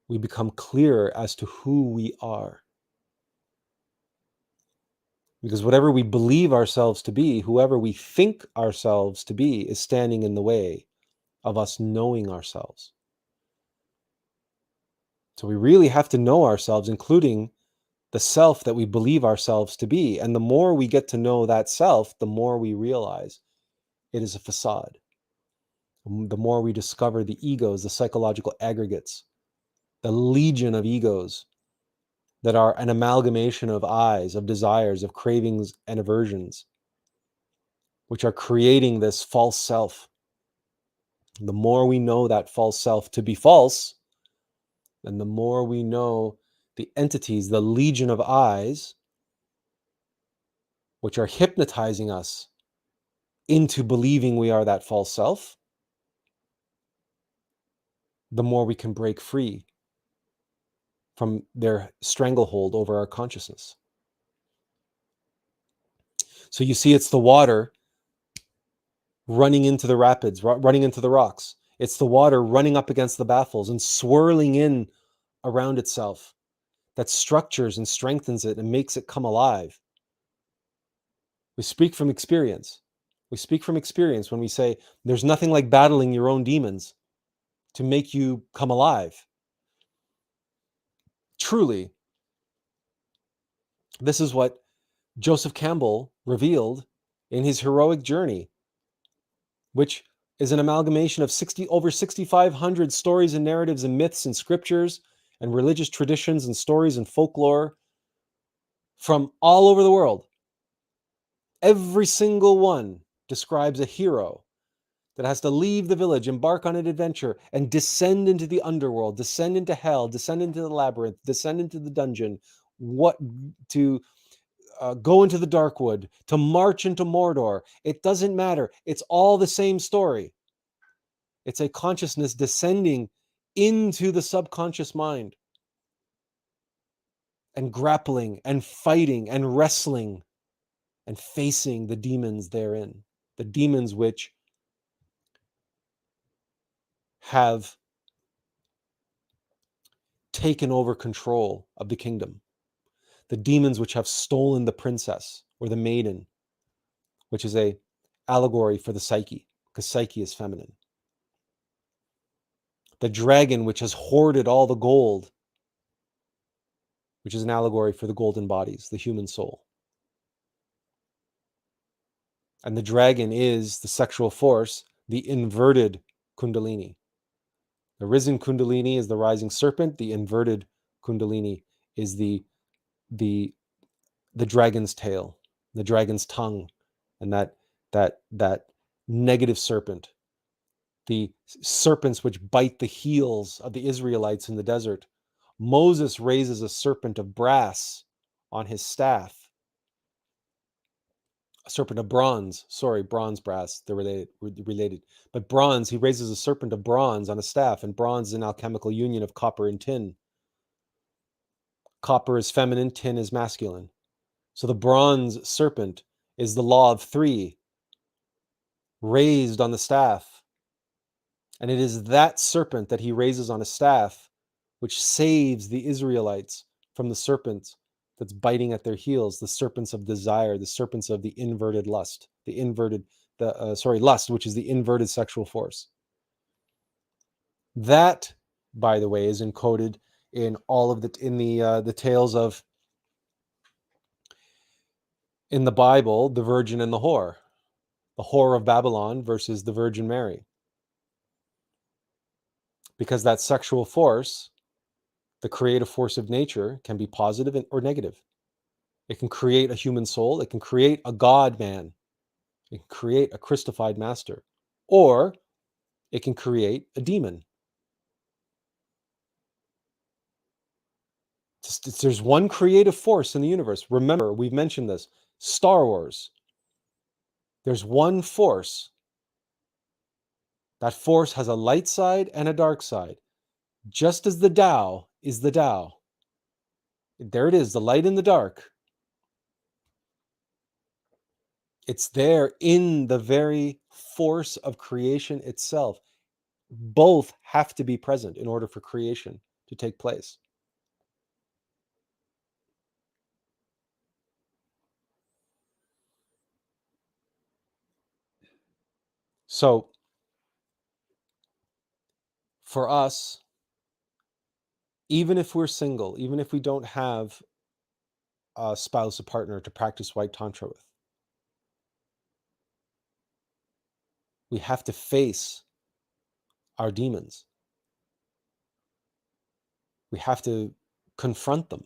we become clearer as to who we are. Because whatever we believe ourselves to be, whoever we think ourselves to be, is standing in the way of us knowing ourselves. So we really have to know ourselves, including the self that we believe ourselves to be. And the more we get to know that self, the more we realize it is a facade. The more we discover the egos, the psychological aggregates, the legion of egos that are an amalgamation of I's, of desires, of cravings and aversions, which are creating this false self. The more we know that false self to be false, and the more we know the entities, the legion of I's, which are hypnotizing us into believing we are that false self, the more we can break free from their stranglehold over our consciousness. So you see, it's the water running into the rapids, running into the rocks. It's the water running up against the baffles and swirling in around itself that structures and strengthens it and makes it come alive. We speak from experience. We speak from experience when we say there's nothing like battling your own demons to make you come alive. Truly, this is what Joseph Campbell revealed in his heroic journey, which is an amalgamation of over 6,500 stories and narratives and myths and scriptures and religious traditions and stories and folklore from all over the world. Every single one describes a hero that has to leave the village, embark on an adventure, and descend into the underworld, descend into hell, descend into the labyrinth, descend into the dungeon, to go into the Darkwood, to march into Mordor. It doesn't matter. It's all the same story. It's a consciousness descending into the subconscious mind and grappling and fighting and wrestling and facing the demons therein, the demons which have taken over control of the kingdom, the demons which have stolen the princess or the maiden, which is a allegory for the psyche, because psyche is feminine. The dragon which has hoarded all the gold, which is an allegory for the golden bodies, the human soul. And the dragon is the sexual force, the inverted kundalini. The risen kundalini is the rising serpent. The inverted kundalini is the dragon's tail, the dragon's tongue, and that negative serpent. The serpents which bite the heels of the Israelites in the desert. Moses raises a serpent of brass on his staff. A serpent of bronze, bronze, brass, they're related. But bronze, he raises a serpent of bronze on a staff, and bronze is an alchemical union of copper and tin. Copper is feminine, tin is masculine. So the bronze serpent is the law of three raised on the staff. And it is that serpent that he raises on a staff which saves the Israelites from the serpent that's biting at their heels, the serpents of desire, the serpents of the inverted lust, lust, which is the inverted sexual force. That, by the way, is encoded in all of the tales of, in the Bible, the virgin and the whore of Babylon versus the Virgin Mary. Because that sexual force, the creative force of nature, can be positive or negative. It can create a human soul. It can create a God man. It can create a Christified master. Or it can create a demon. There's one creative force in the universe. Remember, we've mentioned this. Star Wars. There's one force. That force has a light side and a dark side. Just as the Tao is the Tao. There it is, the light in the dark. It's there in the very force of creation itself. Both have to be present in order for creation to take place. So, for us, even if we're single, even if we don't have a spouse, a partner to practice white tantra with, we have to face our demons. We have to confront them.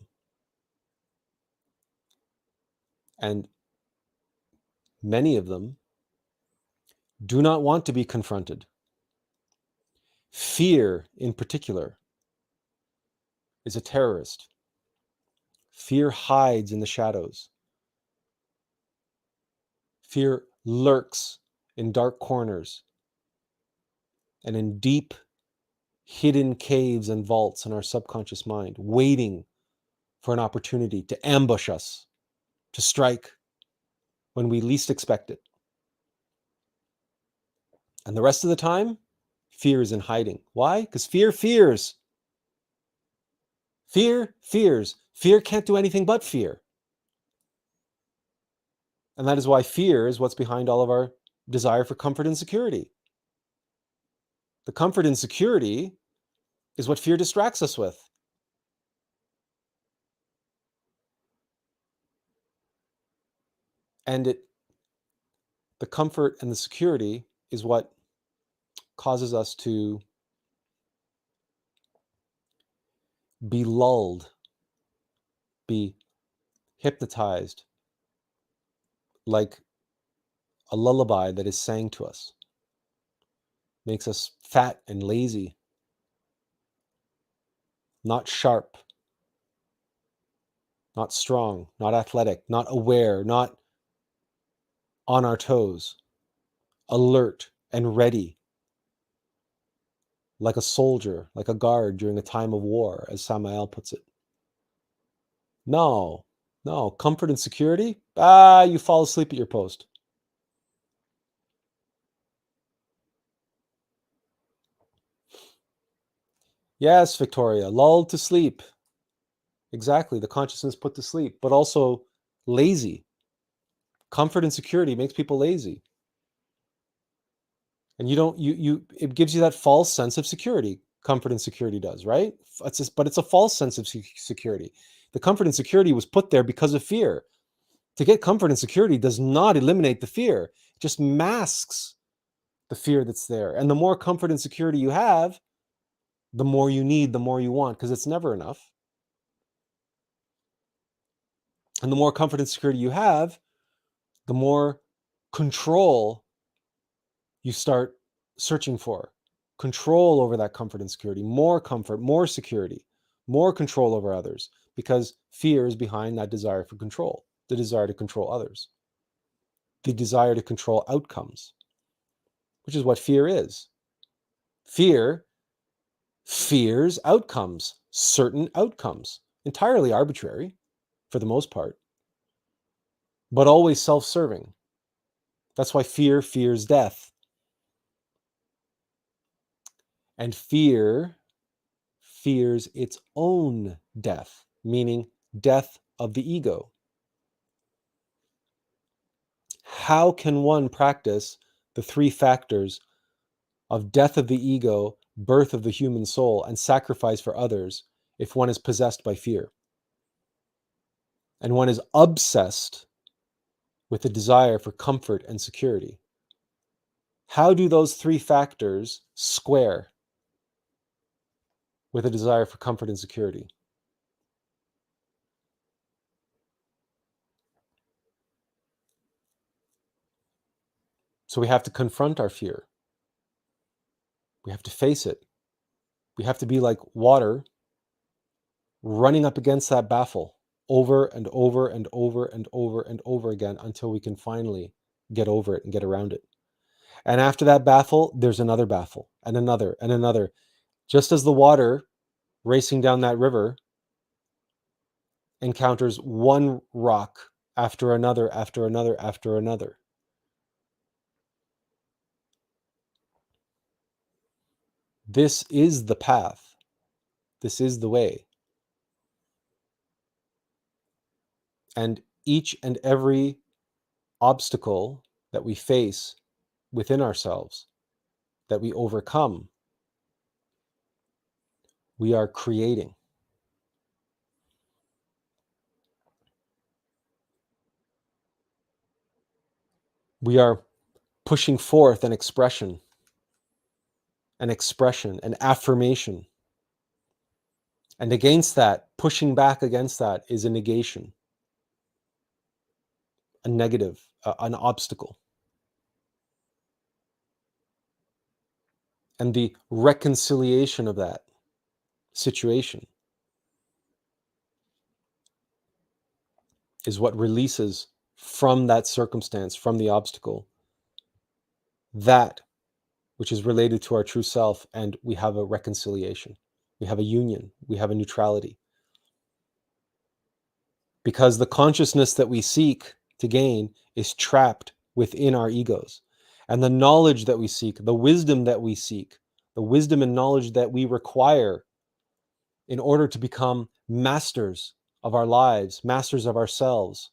And many of them do not want to be confronted. Fear, in particular, is a terrorist. Fear hides in the shadows. Fear lurks in dark corners and in deep, hidden caves and vaults in our subconscious mind, waiting for an opportunity to ambush us, to strike when we least expect it. And the rest of the time, fear is in hiding. Why? Because fear fears. Fear fears. Fear can't do anything but fear. And that is why fear is what's behind all of our desire for comfort and security. The comfort and security is what fear distracts us with. And the comfort and the security is what causes us to be lulled, be hypnotized, like a lullaby that is sang to us. Makes us fat and lazy, not sharp, not strong, not athletic, not aware, not on our toes, alert and ready, like a soldier, like a guard during a time of war, as Samael puts it. No, comfort and security? You fall asleep at your post. Yes, Victoria, lulled to sleep. Exactly, the consciousness put to sleep, but also lazy. Comfort and security makes people lazy. And it gives you that false sense of security. Comfort and security does, right? But it's a false sense of security. The comfort and security was put there because of fear. To get comfort and security does not eliminate the fear. It just masks the fear that's there. And the more comfort and security you have, the more you need, the more you want, because it's never enough. And the more comfort and security you have, the more control you start searching for. Control over that comfort and security, more comfort, more security, more control over others, because fear is behind that desire for control, the desire to control others, the desire to control outcomes, which is what fear is. Fear fears outcomes, certain outcomes, entirely arbitrary for the most part, but always self-serving. That's why fear fears death. And fear fears its own death, meaning death of the ego. How can one practice the three factors of death of the ego, birth of the human soul, and sacrifice for others if one is possessed by fear? And one is obsessed with the desire for comfort and security. How do those three factors square with a desire for comfort and security? So we have to confront our fear. We have to face it. We have to be like water running up against that baffle over and over and over and over and over again until we can finally get over it and get around it. And after that baffle, there's another baffle and another and another. Just as the water racing down that river encounters one rock after another, after another, after another. This is the path. This is the way. And each and every obstacle that we face within ourselves, that we overcome, we are creating. We are pushing forth an expression, an affirmation. And against that, pushing back against that is a negation, a negative, an obstacle. And the reconciliation of that situation is what releases from that circumstance, from the obstacle, that which is related to our true self, and we have a reconciliation. We have a union. We have a neutrality. Because the consciousness that we seek to gain is trapped within our egos. And the knowledge that we seek, the wisdom that we seek, the wisdom and knowledge that we require in order to become masters of our lives, masters of ourselves,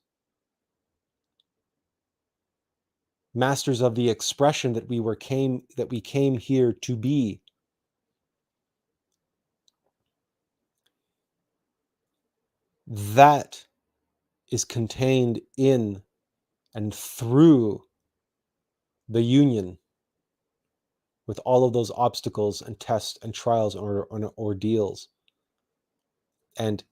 masters of the expression that we came here to be. That is contained in and through the union with all of those obstacles and tests and trials or ordeals and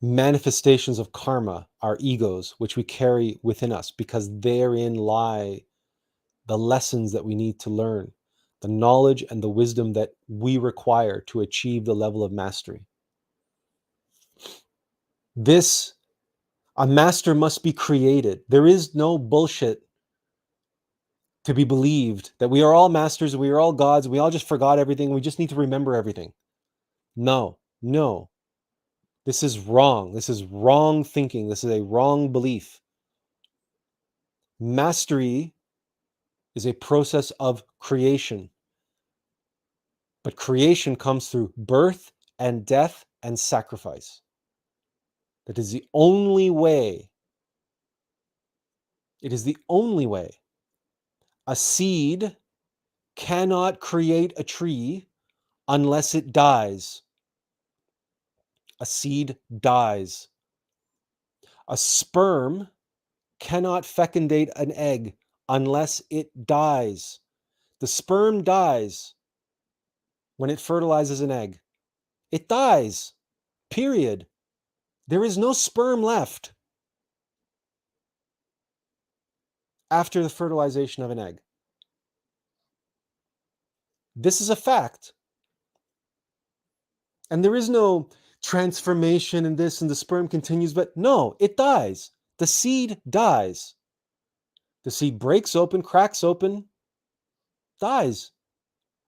manifestations of karma, our egos, which we carry within us, because therein lie the lessons that we need to learn, the knowledge and the wisdom that we require to achieve the level of mastery. A master must be created. There is no bullshit to be believed that we are all masters, we are all gods, we all just forgot everything, we just need to remember everything. No. This is wrong. This is wrong thinking. This is a wrong belief. Mastery is a process of creation. But creation comes through birth and death and sacrifice. That is the only way. It is the only way. A seed cannot create a tree unless it dies. A seed dies. A sperm cannot fecundate an egg unless it dies. The sperm dies when it fertilizes an egg. It dies, period. There is no sperm left after the fertilization of an egg. This is a fact. And there is no transformation in this and the sperm continues, but no, it dies. The seed dies. The seed breaks open, cracks open, dies.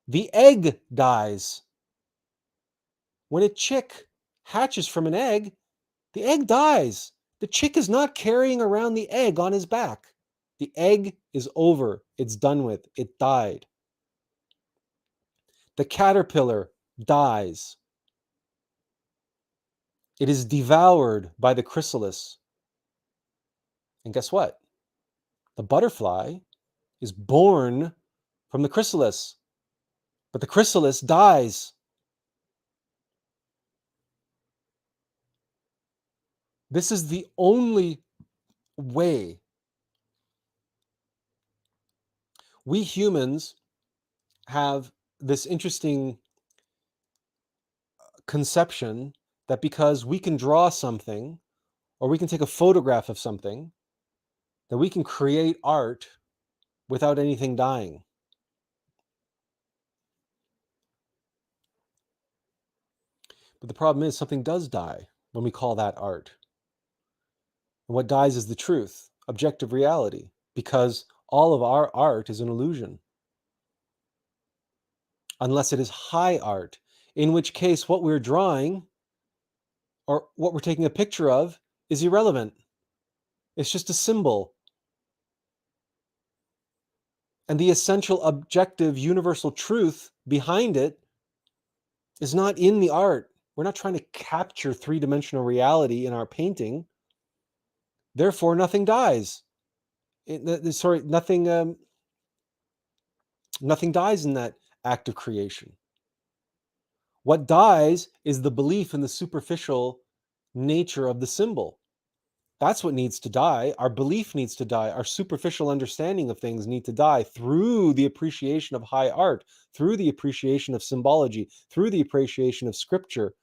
The egg dies. When a chick hatches from an egg, the egg dies. The chick is not carrying around the egg on his back. The egg is over. It's done with. It died. The caterpillar dies. It is devoured by the chrysalis. And guess what? The butterfly is born from the chrysalis, but the chrysalis dies. This is the only way. We humans have this interesting conception that because we can draw something or we can take a photograph of something, that we can create art without anything dying. But the problem is something does die when we call that art. And what dies is the truth, objective reality, because all of our art is an illusion. Unless it is high art, in which case what we're drawing or what we're taking a picture of is irrelevant. It's just a symbol. And the essential, objective, universal truth behind it is not in the art. We're not trying to capture three-dimensional reality in our painting. Therefore, nothing dies. Nothing dies in that act of creation. What dies is the belief in the superficial nature of the symbol. That's what needs to die. Our belief needs to die. Our superficial understanding of things need to die through the appreciation of high art, through the appreciation of symbology, through the appreciation of scripture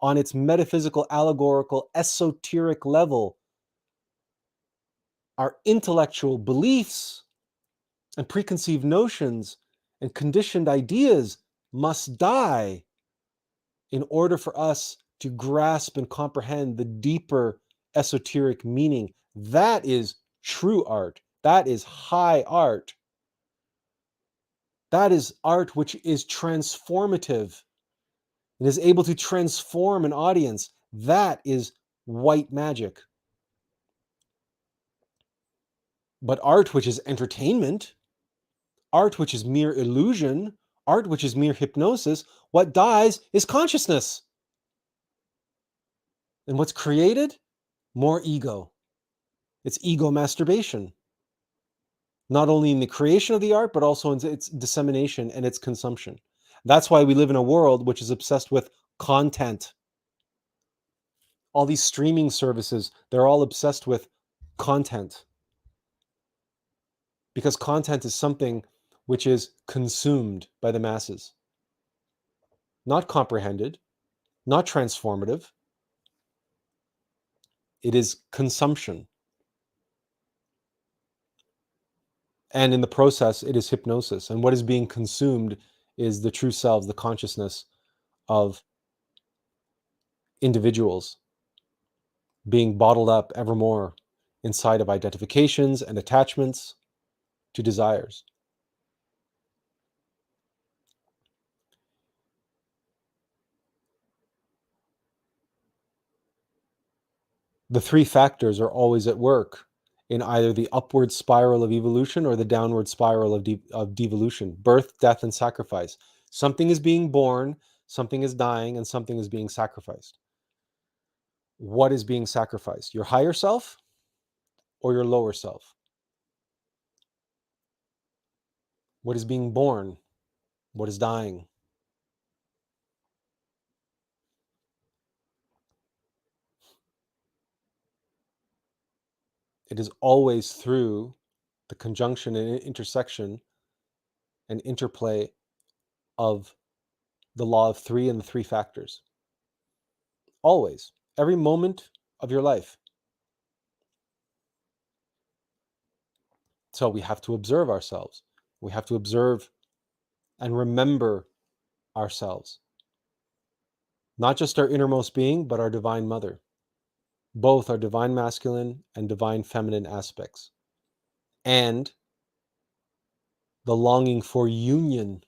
on its metaphysical, allegorical, esoteric level. Our intellectual beliefs and preconceived notions and conditioned ideas must die in order for us to grasp and comprehend the deeper esoteric meaning. That is true art. That is high art. That is art which is transformative and is able to transform an audience. That is white magic. But art which is entertainment, art which is mere illusion, art which is mere hypnosis, what dies is consciousness. And what's created? More ego. It's ego masturbation. Not only in the creation of the art, but also in its dissemination and its consumption. That's why we live in a world which is obsessed with content. All these streaming services, they're all obsessed with content. Because content is something which is consumed by the masses. Not comprehended, not transformative. It is consumption. And in the process, it is hypnosis. And what is being consumed is the true selves, the consciousness of individuals being bottled up evermore inside of identifications and attachments to desires. The three factors are always at work in either the upward spiral of evolution or the downward spiral of devolution, birth, death, and sacrifice. Something is being born, something is dying, and something is being sacrificed. What is being sacrificed? Your higher self or your lower self? What is being born? What is dying? It is always through the conjunction and intersection and interplay of the law of three and the three factors. Always. Every moment of your life. So we have to observe ourselves. We have to observe and remember ourselves. Not just our innermost being, but our divine mother. Both are divine masculine and divine feminine aspects. And the longing for union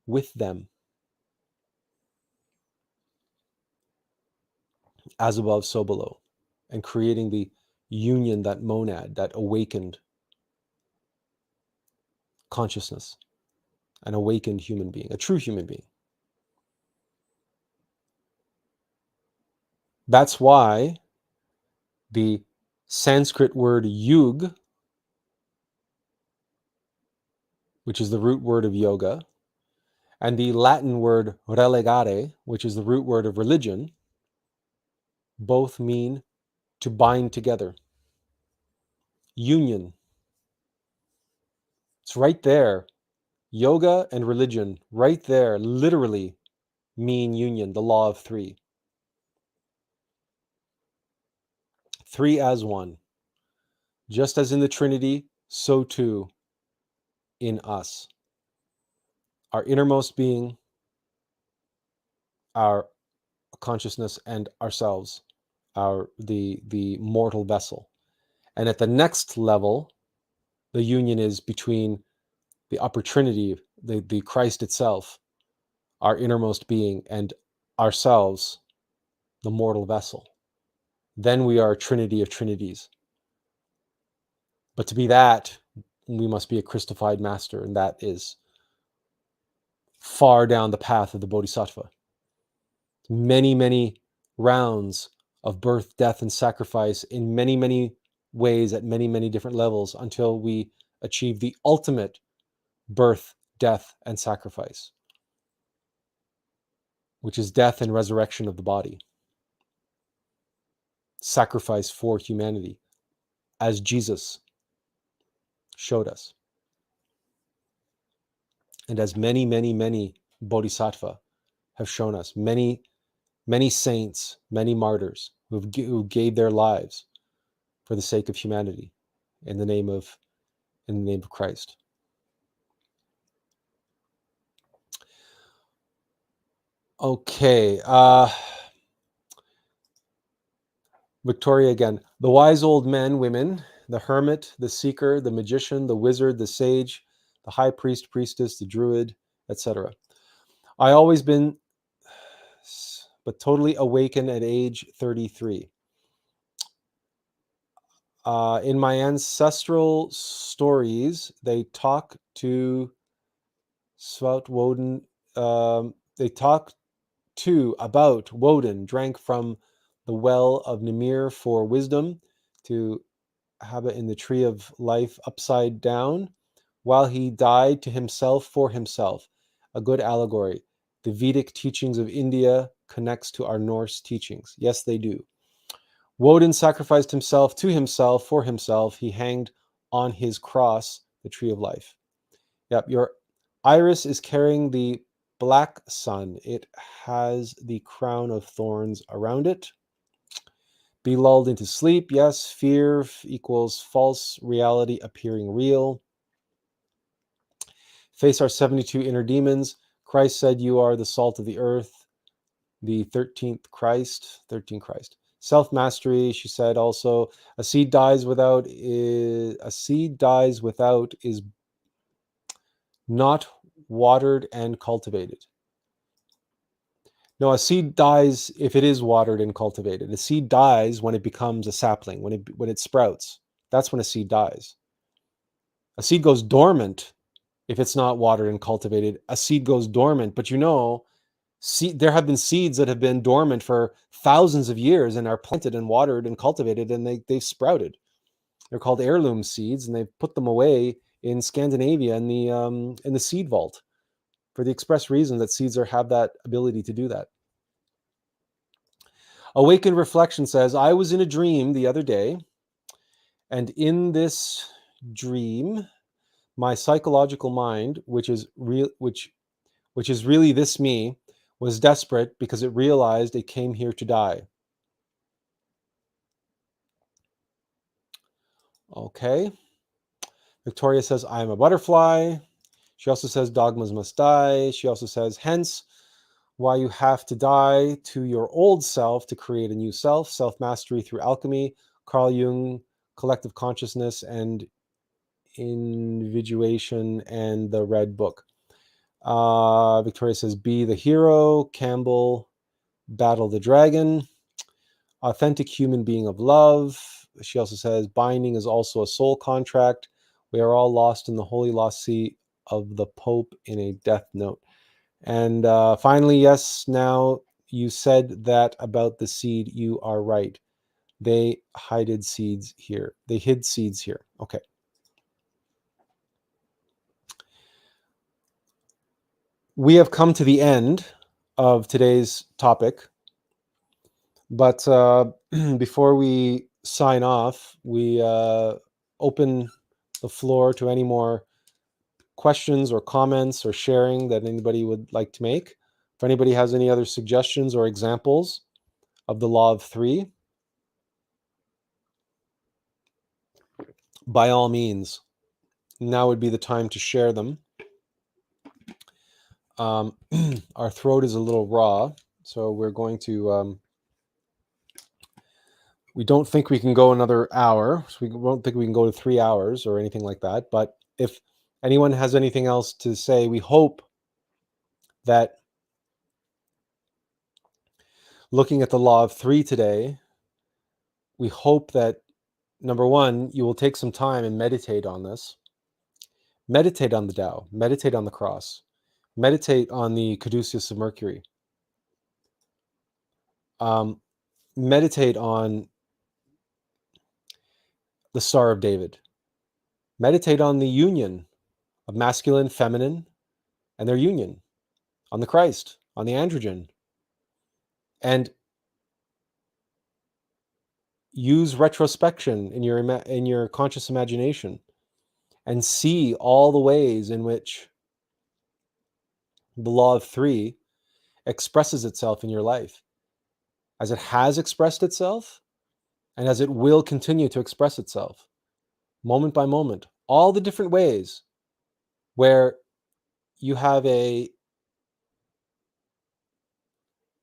with them. As above, so below. And creating the union, that monad, that awakened consciousness, an awakened human being, a true human being. That's why the Sanskrit word yug, which is the root word of yoga, and the Latin word relegare, which is the root word of religion, both mean to bind together. Union. It's right there. Yoga and religion, right there, literally mean union, the law of three. Three as one. Just as in the Trinity, so too in us. Our innermost being, our consciousness, and ourselves, the mortal vessel. And at the next level, the union is between the upper Trinity, the Christ itself, our innermost being, and ourselves, the mortal vessel. Then we are a trinity of trinities. But to be that, we must be a Christified master, and that is far down the path of the Bodhisattva. Many, many rounds of birth, death, and sacrifice in many, many ways at many, many different levels until we achieve the ultimate birth, death, and sacrifice, which is death and resurrection of the body. Sacrifice for humanity, as Jesus showed us. And as many, many, many bodhisattva have shown us, many, many saints, many martyrs who gave their lives for the sake of humanity in the name of Christ. Okay. Victoria again. The wise old men, women, the hermit, the seeker, the magician, the wizard, the sage, the high priest, priestess, the druid, etc. I always been, but totally awakened at age 33. In my ancestral stories, they talk to Svout Woden. They talk to about Woden drank from the well of Nimir for wisdom to habit in the tree of life upside down, while he died to himself for himself. A good allegory. The Vedic teachings of India connects to our Norse teachings. Yes, they do. Woden sacrificed himself to himself for himself. He hanged on his cross, the tree of life. Yep, your iris is carrying the black sun. It has the crown of thorns around it. Be lulled into sleep. Yes, fear equals false reality appearing real. Face our 72 inner demons. Christ said, you are the salt of the earth. The 13th Christ. Self-mastery, she said also, a seed dies without is not watered and cultivated. No, a seed dies if it is watered and cultivated. A seed dies when it becomes a sapling, when it sprouts. That's when a seed dies. A seed goes dormant if it's not watered and cultivated. A seed goes dormant, but there have been seeds that have been dormant for thousands of years and are planted and watered and cultivated, and they've sprouted. They're called heirloom seeds, and they've put them away in Scandinavia in the seed vault for the express reason that seeds have that ability to do that. Awakened Reflection says, I was in a dream the other day, and in this dream, my psychological mind, which is really this me, was desperate because it realized it came here to die. Okay. Victoria says, I am a butterfly. She also says, dogmas must die. She also says, hence, why you have to die to your old self to create a new self, self-mastery through alchemy, Carl Jung, collective consciousness, and individuation, and the Red Book. Victoria says, be the hero. Campbell, battle the dragon. Authentic human being of love. She also says, binding is also a soul contract. We are all lost in the holy lost sea of the Pope in a death note. And finally, yes, now you said that about the seed. You are right. They hid seeds here. Okay. We have come to the end of today's topic. But before we sign off, we open the floor to any more questions or comments or sharing that anybody would like to make. If anybody has any other suggestions or examples of the law of three, by all means, now would be the time to share them. Our throat is a little raw, so we're going to... we don't think we can go another hour, so we don't think we can go to 3 hours or anything like that. But if anyone has anything else to say, we hope that looking at the law of three today, we hope that, number one, you will take some time and meditate on this. Meditate on the Tao. Meditate on the cross. Meditate on the caduceus of Mercury. Meditate on the Star of David. Meditate on the union of masculine, feminine, and their union, on the Christ, on the androgen. And use retrospection in your conscious imagination and see all the ways in which the law of three expresses itself in your life, as it has expressed itself and as it will continue to express itself, moment by moment. All the different ways where you have an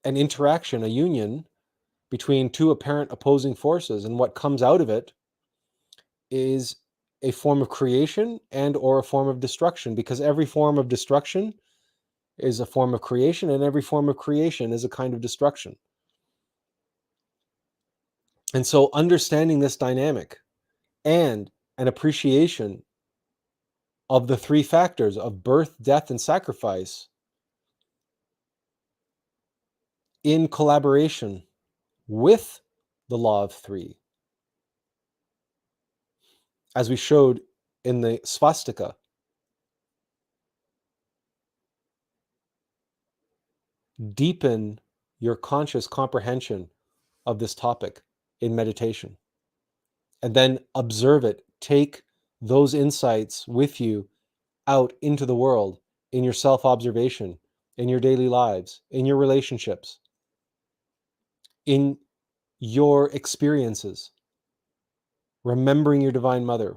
interaction, a union between two apparent opposing forces, and what comes out of it is a form of creation and or a form of destruction, because every form of destruction is a form of creation, and every form of creation is a kind of destruction. And so understanding this dynamic and an appreciation of the three factors of birth, death, and sacrifice in collaboration with the law of three, as we showed in the swastika, deepen your conscious comprehension of this topic in meditation. And then observe it. Take those insights with you out into the world, in your self-observation, in your daily lives, in your relationships, in your experiences, remembering your Divine Mother,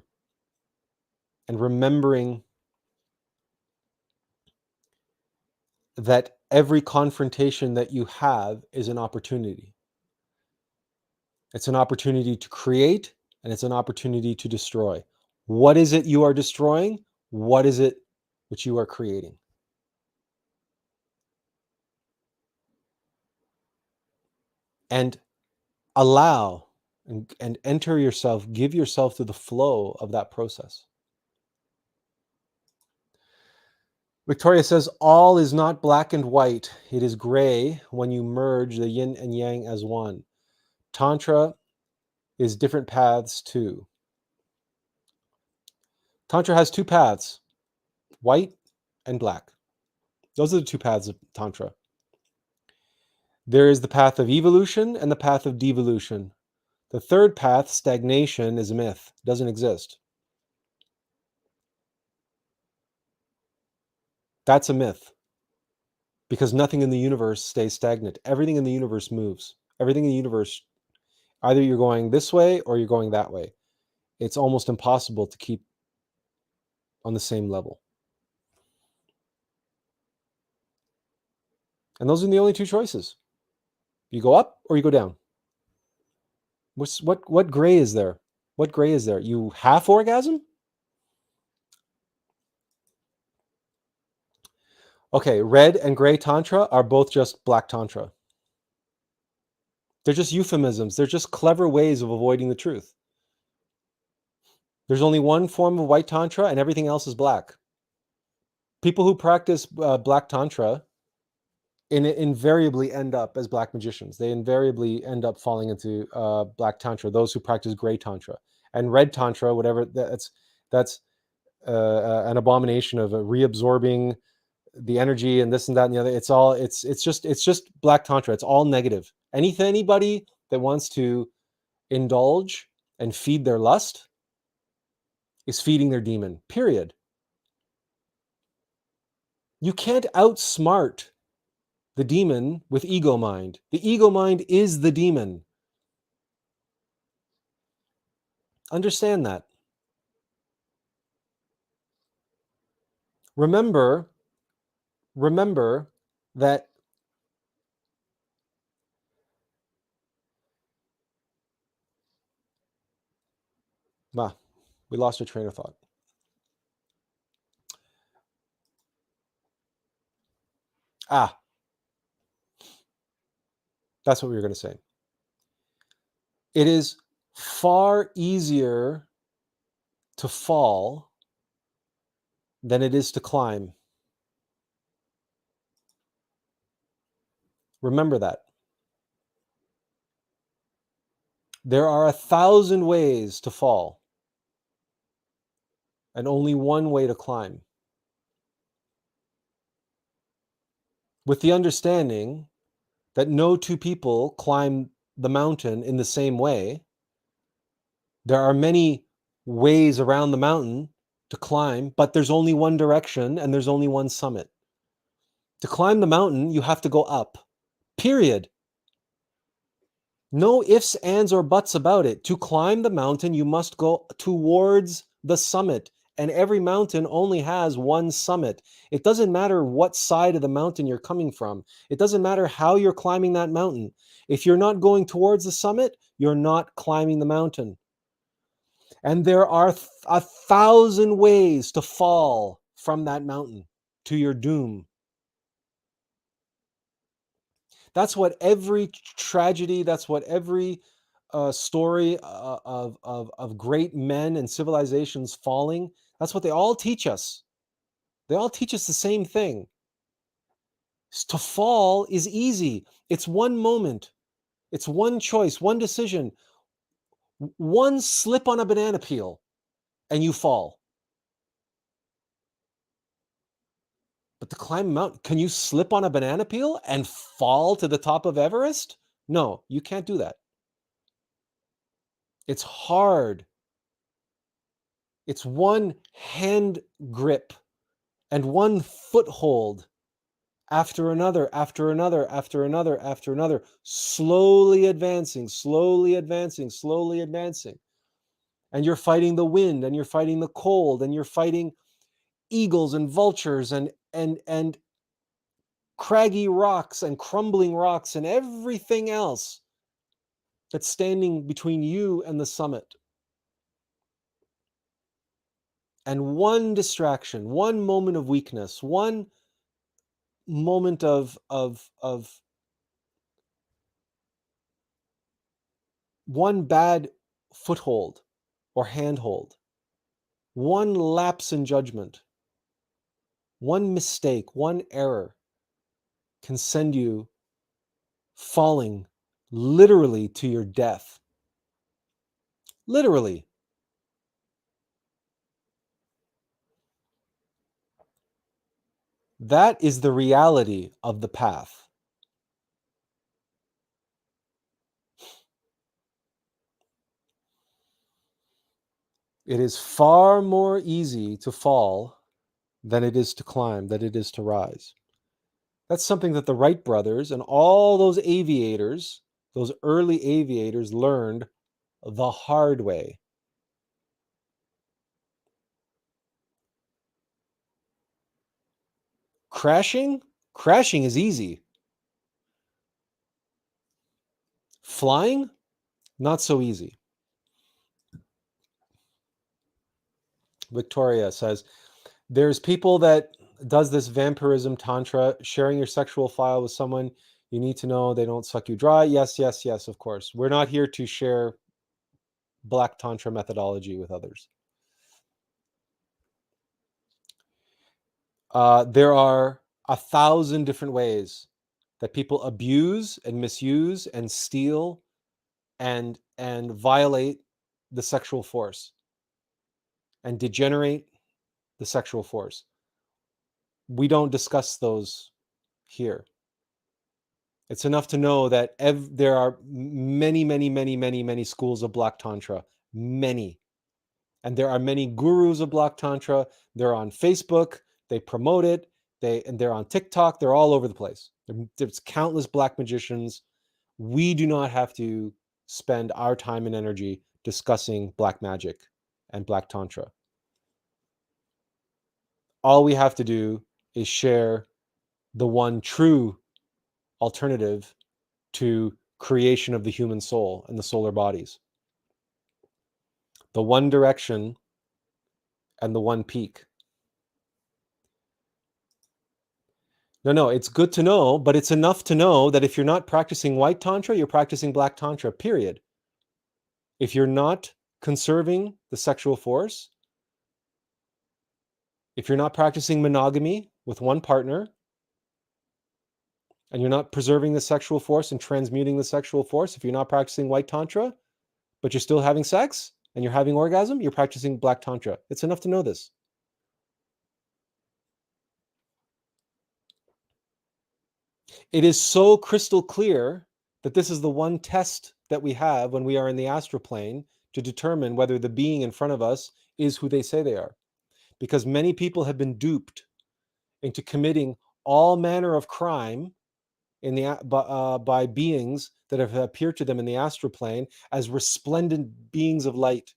and remembering that every confrontation that you have is an opportunity. It's an opportunity to create, and it's an opportunity to destroy. What is it you are destroying? What is it which you are creating? And allow and enter yourself, give yourself to the flow of that process. Victoria says, all is not black and white. It is gray when you merge the yin and yang as one. Tantra is different paths too. Tantra has two paths, white and black. Those are the two paths of Tantra. There is the path of evolution and the path of devolution. The third path, stagnation, is a myth. It doesn't exist. That's a myth. Because nothing in the universe stays stagnant. Everything in the universe moves. Everything in the universe, either you're going this way or you're going that way. It's almost impossible to keep on the same level. And those are the only two choices. You go up or you go down. What gray is there? What gray is there? You half orgasm? Okay, red and gray tantra are both just black tantra. They're just euphemisms. They're just clever ways of avoiding the truth. There's only one form of white tantra and everything else is black. People who practice black tantra invariably end up as black magicians. They invariably end up falling into black tantra, those who practice gray tantra. And red tantra, whatever, that's an abomination of reabsorbing the energy and this and that and the other. It's just black tantra. It's all negative. Anybody that wants to indulge and feed their lust is feeding their demon, period. You can't outsmart the demon with ego mind. The ego mind is the demon. Understand that. Remember that we lost our train of thought. That's what we were going to say. It is far easier to fall than it is to climb. Remember that. There are 1,000 ways to fall and only one way to climb. With the understanding that no two people climb the mountain in the same way. There are many ways around the mountain to climb, but there's only one direction and there's only one summit. To climb the mountain, you have to go up. Period. No ifs, ands, or buts about it. To climb the mountain, you must go towards the summit. And every mountain only has one summit. It doesn't matter what side of the mountain you're coming from. It doesn't matter how you're climbing that mountain. If you're not going towards the summit, you're not climbing the mountain. And there are 1,000 ways to fall from that mountain to your doom. That's what every tragedy, that's what every story of great men and civilizations falling, that's what they all teach us. They all teach us the same thing. To fall is easy. It's one moment. It's one choice, one decision. One slip on a banana peel and you fall. But to climb a mountain, can you slip on a banana peel and fall to the top of Everest? No, you can't do that. It's hard. It's one hand grip and one foothold after another, after another, after another, after another, slowly advancing, slowly advancing, slowly advancing. And you're fighting the wind, and you're fighting the cold, and you're fighting eagles and vultures and craggy rocks and crumbling rocks and everything else that's standing between you and the summit. And one distraction, one moment of weakness, one moment of one bad foothold or handhold, one lapse in judgment, one mistake, one error can send you falling literally to your death. Literally. That is the reality of the path. It is far more easy to fall than it is to climb, than it is to rise. That's something that the Wright brothers and all those aviators, those early aviators, learned the hard way. Crashing is easy. Flying, not so easy. Victoria says, there's people that does this vampirism tantra, sharing your sexual file with someone you need to know they don't suck you dry. Yes, yes, yes, of course. We're not here to share black tantra methodology with others. There are 1,000 different ways that people abuse and misuse and steal and violate the sexual force and degenerate the sexual force. We don't discuss those here. It's enough to know that there are many, many, many, many, many schools of Black Tantra. Many. And there are many gurus of Black Tantra. They're on Facebook. They promote it. They're on TikTok. They're all over the place. There's countless Black magicians. We do not have to spend our time and energy discussing Black magic and Black Tantra. All we have to do is share the one true alternative to creation of the human soul and the solar bodies. The one direction and the one peak. No, it's good to know, but it's enough to know that if you're not practicing white tantra, you're practicing black tantra, period. If you're not conserving the sexual force, if you're not practicing monogamy with one partner, and you're not preserving the sexual force and transmuting the sexual force, if you're not practicing white tantra, but you're still having sex and you're having orgasm, you're practicing black tantra. It's enough to know this. It is so crystal clear that this is the one test that we have when we are in the astral plane to determine whether the being in front of us is who they say they are. Because many people have been duped into committing all manner of crime in the by beings that have appeared to them in the astral plane as resplendent beings of light.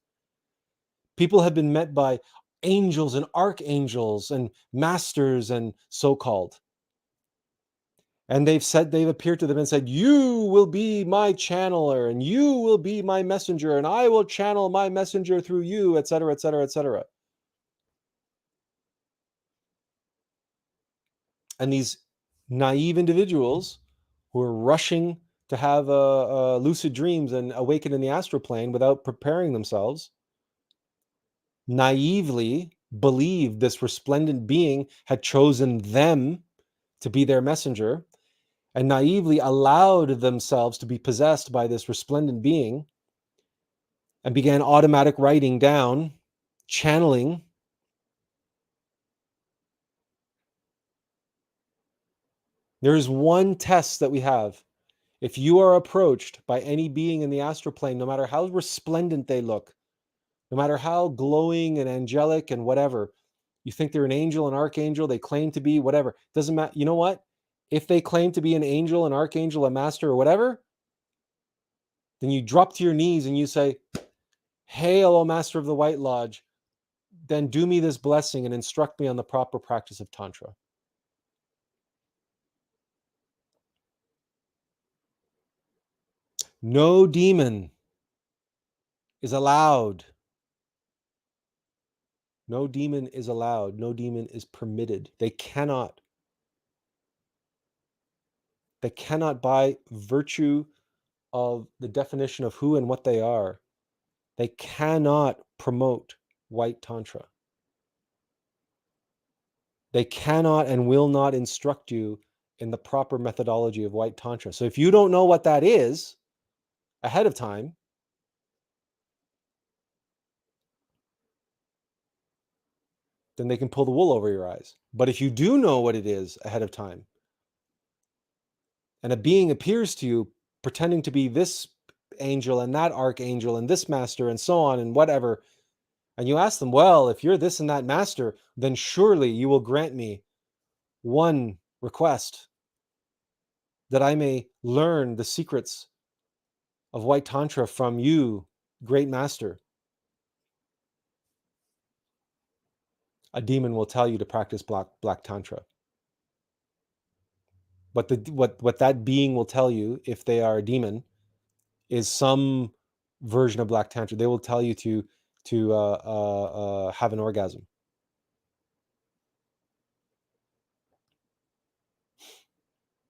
People have been met by angels and archangels and masters and so-called. And they've appeared to them and said, you will be my channeler and you will be my messenger and I will channel my messenger through you, etc., etc., etc. And these naive individuals who are rushing to have lucid dreams and awaken in the astral plane without preparing themselves, naively believed this resplendent being had chosen them to be their messenger, and naively allowed themselves to be possessed by this resplendent being and began automatic writing down, channeling. There is one test that we have. If you are approached by any being in the astral plane, no matter how resplendent they look, no matter how glowing and angelic and whatever, you think they're an angel, an archangel, they claim to be whatever, doesn't matter. You know what? If they claim to be an angel, an archangel, a master, or whatever, then you drop to your knees and you say, hail, O Master of the White Lodge, then do me this blessing and instruct me on the proper practice of Tantra. No demon is allowed. No demon is allowed. No demon is permitted. They cannot, by virtue of the definition of who and what they are, they cannot promote white Tantra. They cannot and will not instruct you in the proper methodology of white Tantra. So if you don't know what that is ahead of time, then they can pull the wool over your eyes. But if you do know what it is ahead of time, and a being appears to you pretending to be this angel and that archangel and this master and so on and whatever, and you ask them, well, if you're this and that master, then surely you will grant me one request, that I may learn the secrets of white Tantra from you, great master. A demon will tell you to practice black Tantra. But what that being will tell you, if they are a demon, is some version of black Tantra. They will tell you to have an orgasm.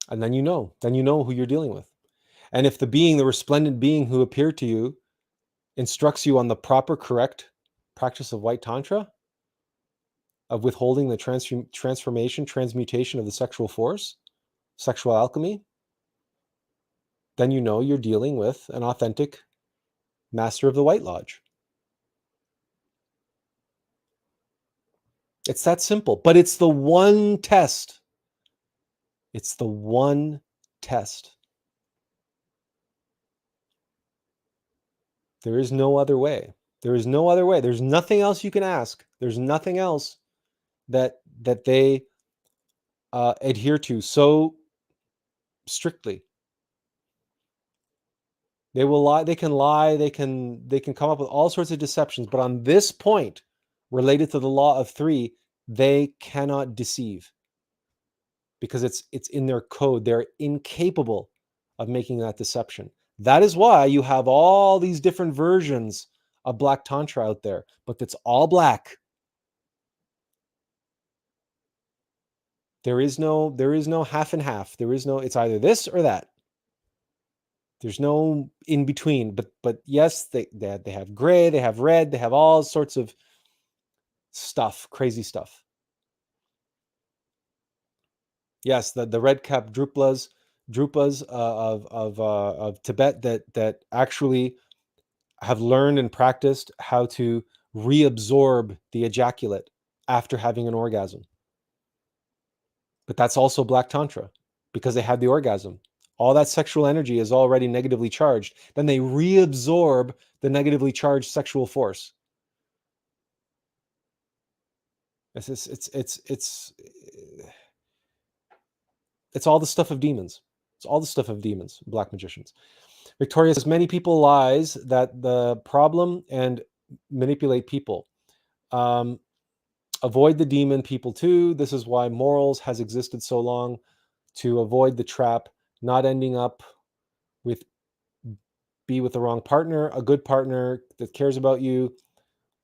And then you know who you're dealing with. And if the being, the resplendent being who appeared to you, instructs you on the proper, correct practice of white Tantra, of withholding the transmutation of the sexual force, sexual alchemy, then you know you're dealing with an authentic master of the White Lodge. It's that simple, but it's the one test. It's the one test. There is no other way. There is no other way. There's nothing else you can ask. There's nothing else that they adhere to so strictly. They will lie. They can lie. They can come up with all sorts of deceptions. But on this point, related to the law of three, they cannot deceive, because it's in their code. They're incapable of making that deception. That is why you have all these different versions of black Tantra out there, but it's all black. There is no half and half. It's either this or that. There's no in between. But yes, they have gray, they have red, they have all sorts of stuff, crazy stuff. Yes, the red cap drupas of Tibet that actually have learned and practiced how to reabsorb the ejaculate after having an orgasm. But that's also Black Tantra, because they had the orgasm. All that sexual energy is already negatively charged. Then they reabsorb the negatively charged sexual force. It's all the stuff of demons. It's all the stuff of demons, black magicians. Victoria says many people lies that the problem and manipulate people. Avoid the demon people too. This is why morals has existed so long, to avoid the trap, not ending up with be with the wrong partner, a good partner that cares about you.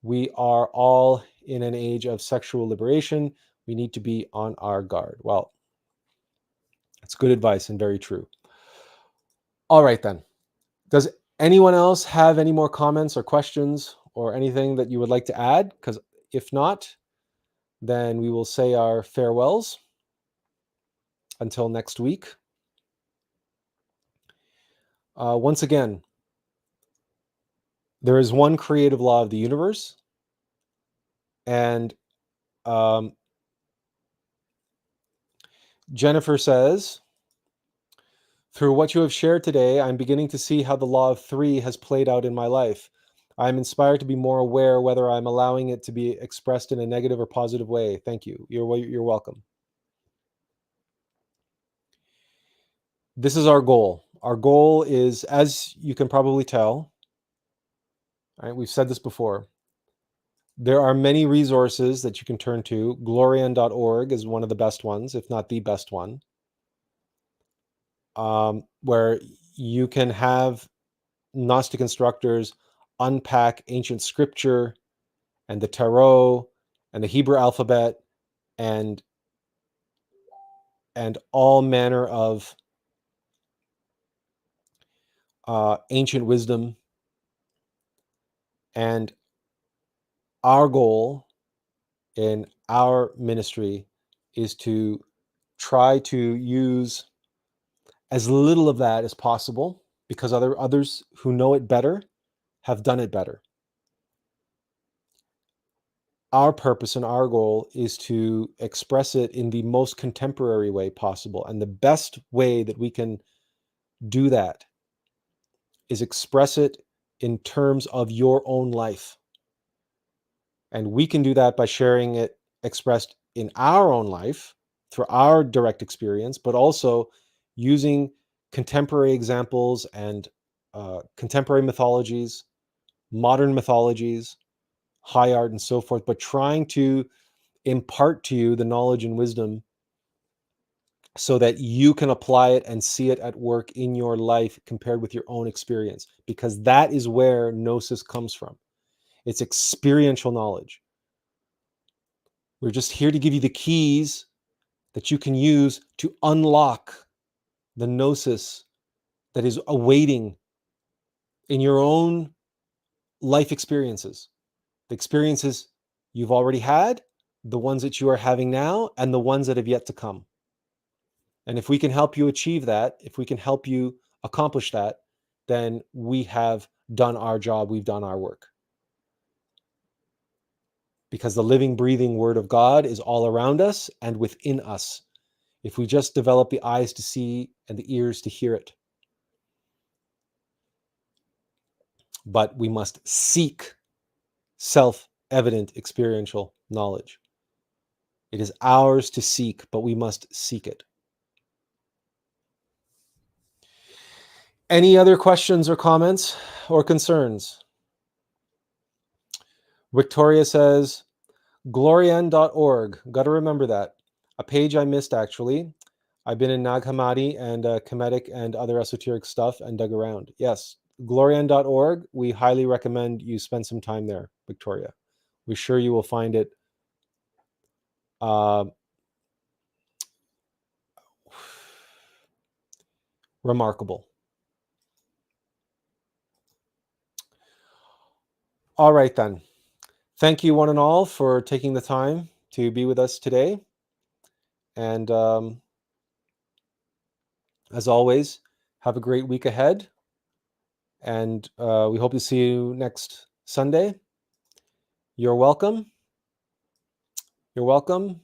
We are all in an age of sexual liberation. We need to be on our guard. Well, that's good advice and very true. All right, then. Does anyone else have any more comments or questions or anything that you would like to add? Because if not, then we will say our farewells until next week. Once again, there is one creative law of the universe, and Jennifer says, through what you have shared today, I'm beginning to see how the law of three has played out in my life. I'm inspired to be more aware whether I'm allowing it to be expressed in a negative or positive way. Thank you. You're welcome. This is our goal. Our goal is, as you can probably tell, right, we've said this before, there are many resources that you can turn to. Glorian.org is one of the best ones, if not the best one, where you can have Gnostic instructors unpack ancient scripture and the tarot and the Hebrew alphabet and all manner of ancient wisdom. And our goal in our ministry is to try to use as little of that as possible, because others who know it better have done it better. Our purpose and our goal is to express it in the most contemporary way possible. And the best way that we can do that is express it in terms of your own life. And we can do that by sharing it expressed in our own life through our direct experience, but also using contemporary examples and contemporary mythologies, modern mythologies, high art, and so forth, but trying to impart to you the knowledge and wisdom so that you can apply it and see it at work in your life compared with your own experience, because that is where gnosis comes from. It's experiential knowledge. We're just here to give you the keys that you can use to unlock the gnosis that is awaiting in your own life experiences. The experiences you've already had, the ones that you are having now, and the ones that have yet to come. And if we can help you achieve that, if we can help you accomplish that, then we have done our job, we've done our work. Because the living, breathing Word of God is all around us and within us, if we just develop the eyes to see and the ears to hear it. But we must seek self-evident experiential knowledge. It is ours to seek, but we must seek it. Any other questions or comments or concerns? Victoria says, Glorian.org. Got to remember that. A page I missed, actually. I've been in Nag Hammadi and Kemetic and other esoteric stuff and dug around. Yes, Glorian.org. We highly recommend you spend some time there, Victoria. We're sure you will find it remarkable. All right, then. Thank you, one and all, for taking the time to be with us today. And as always, have a great week ahead. And we hope to see you next Sunday. You're welcome. You're welcome.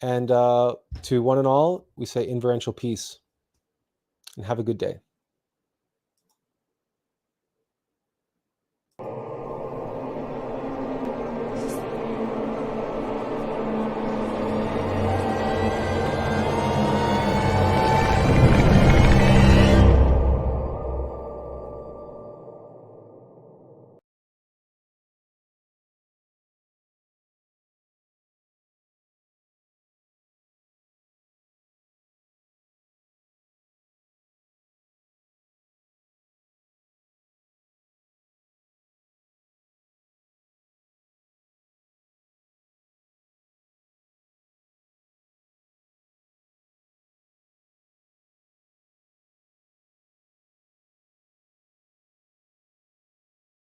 And to one and all, we say inferential peace. And have a good day.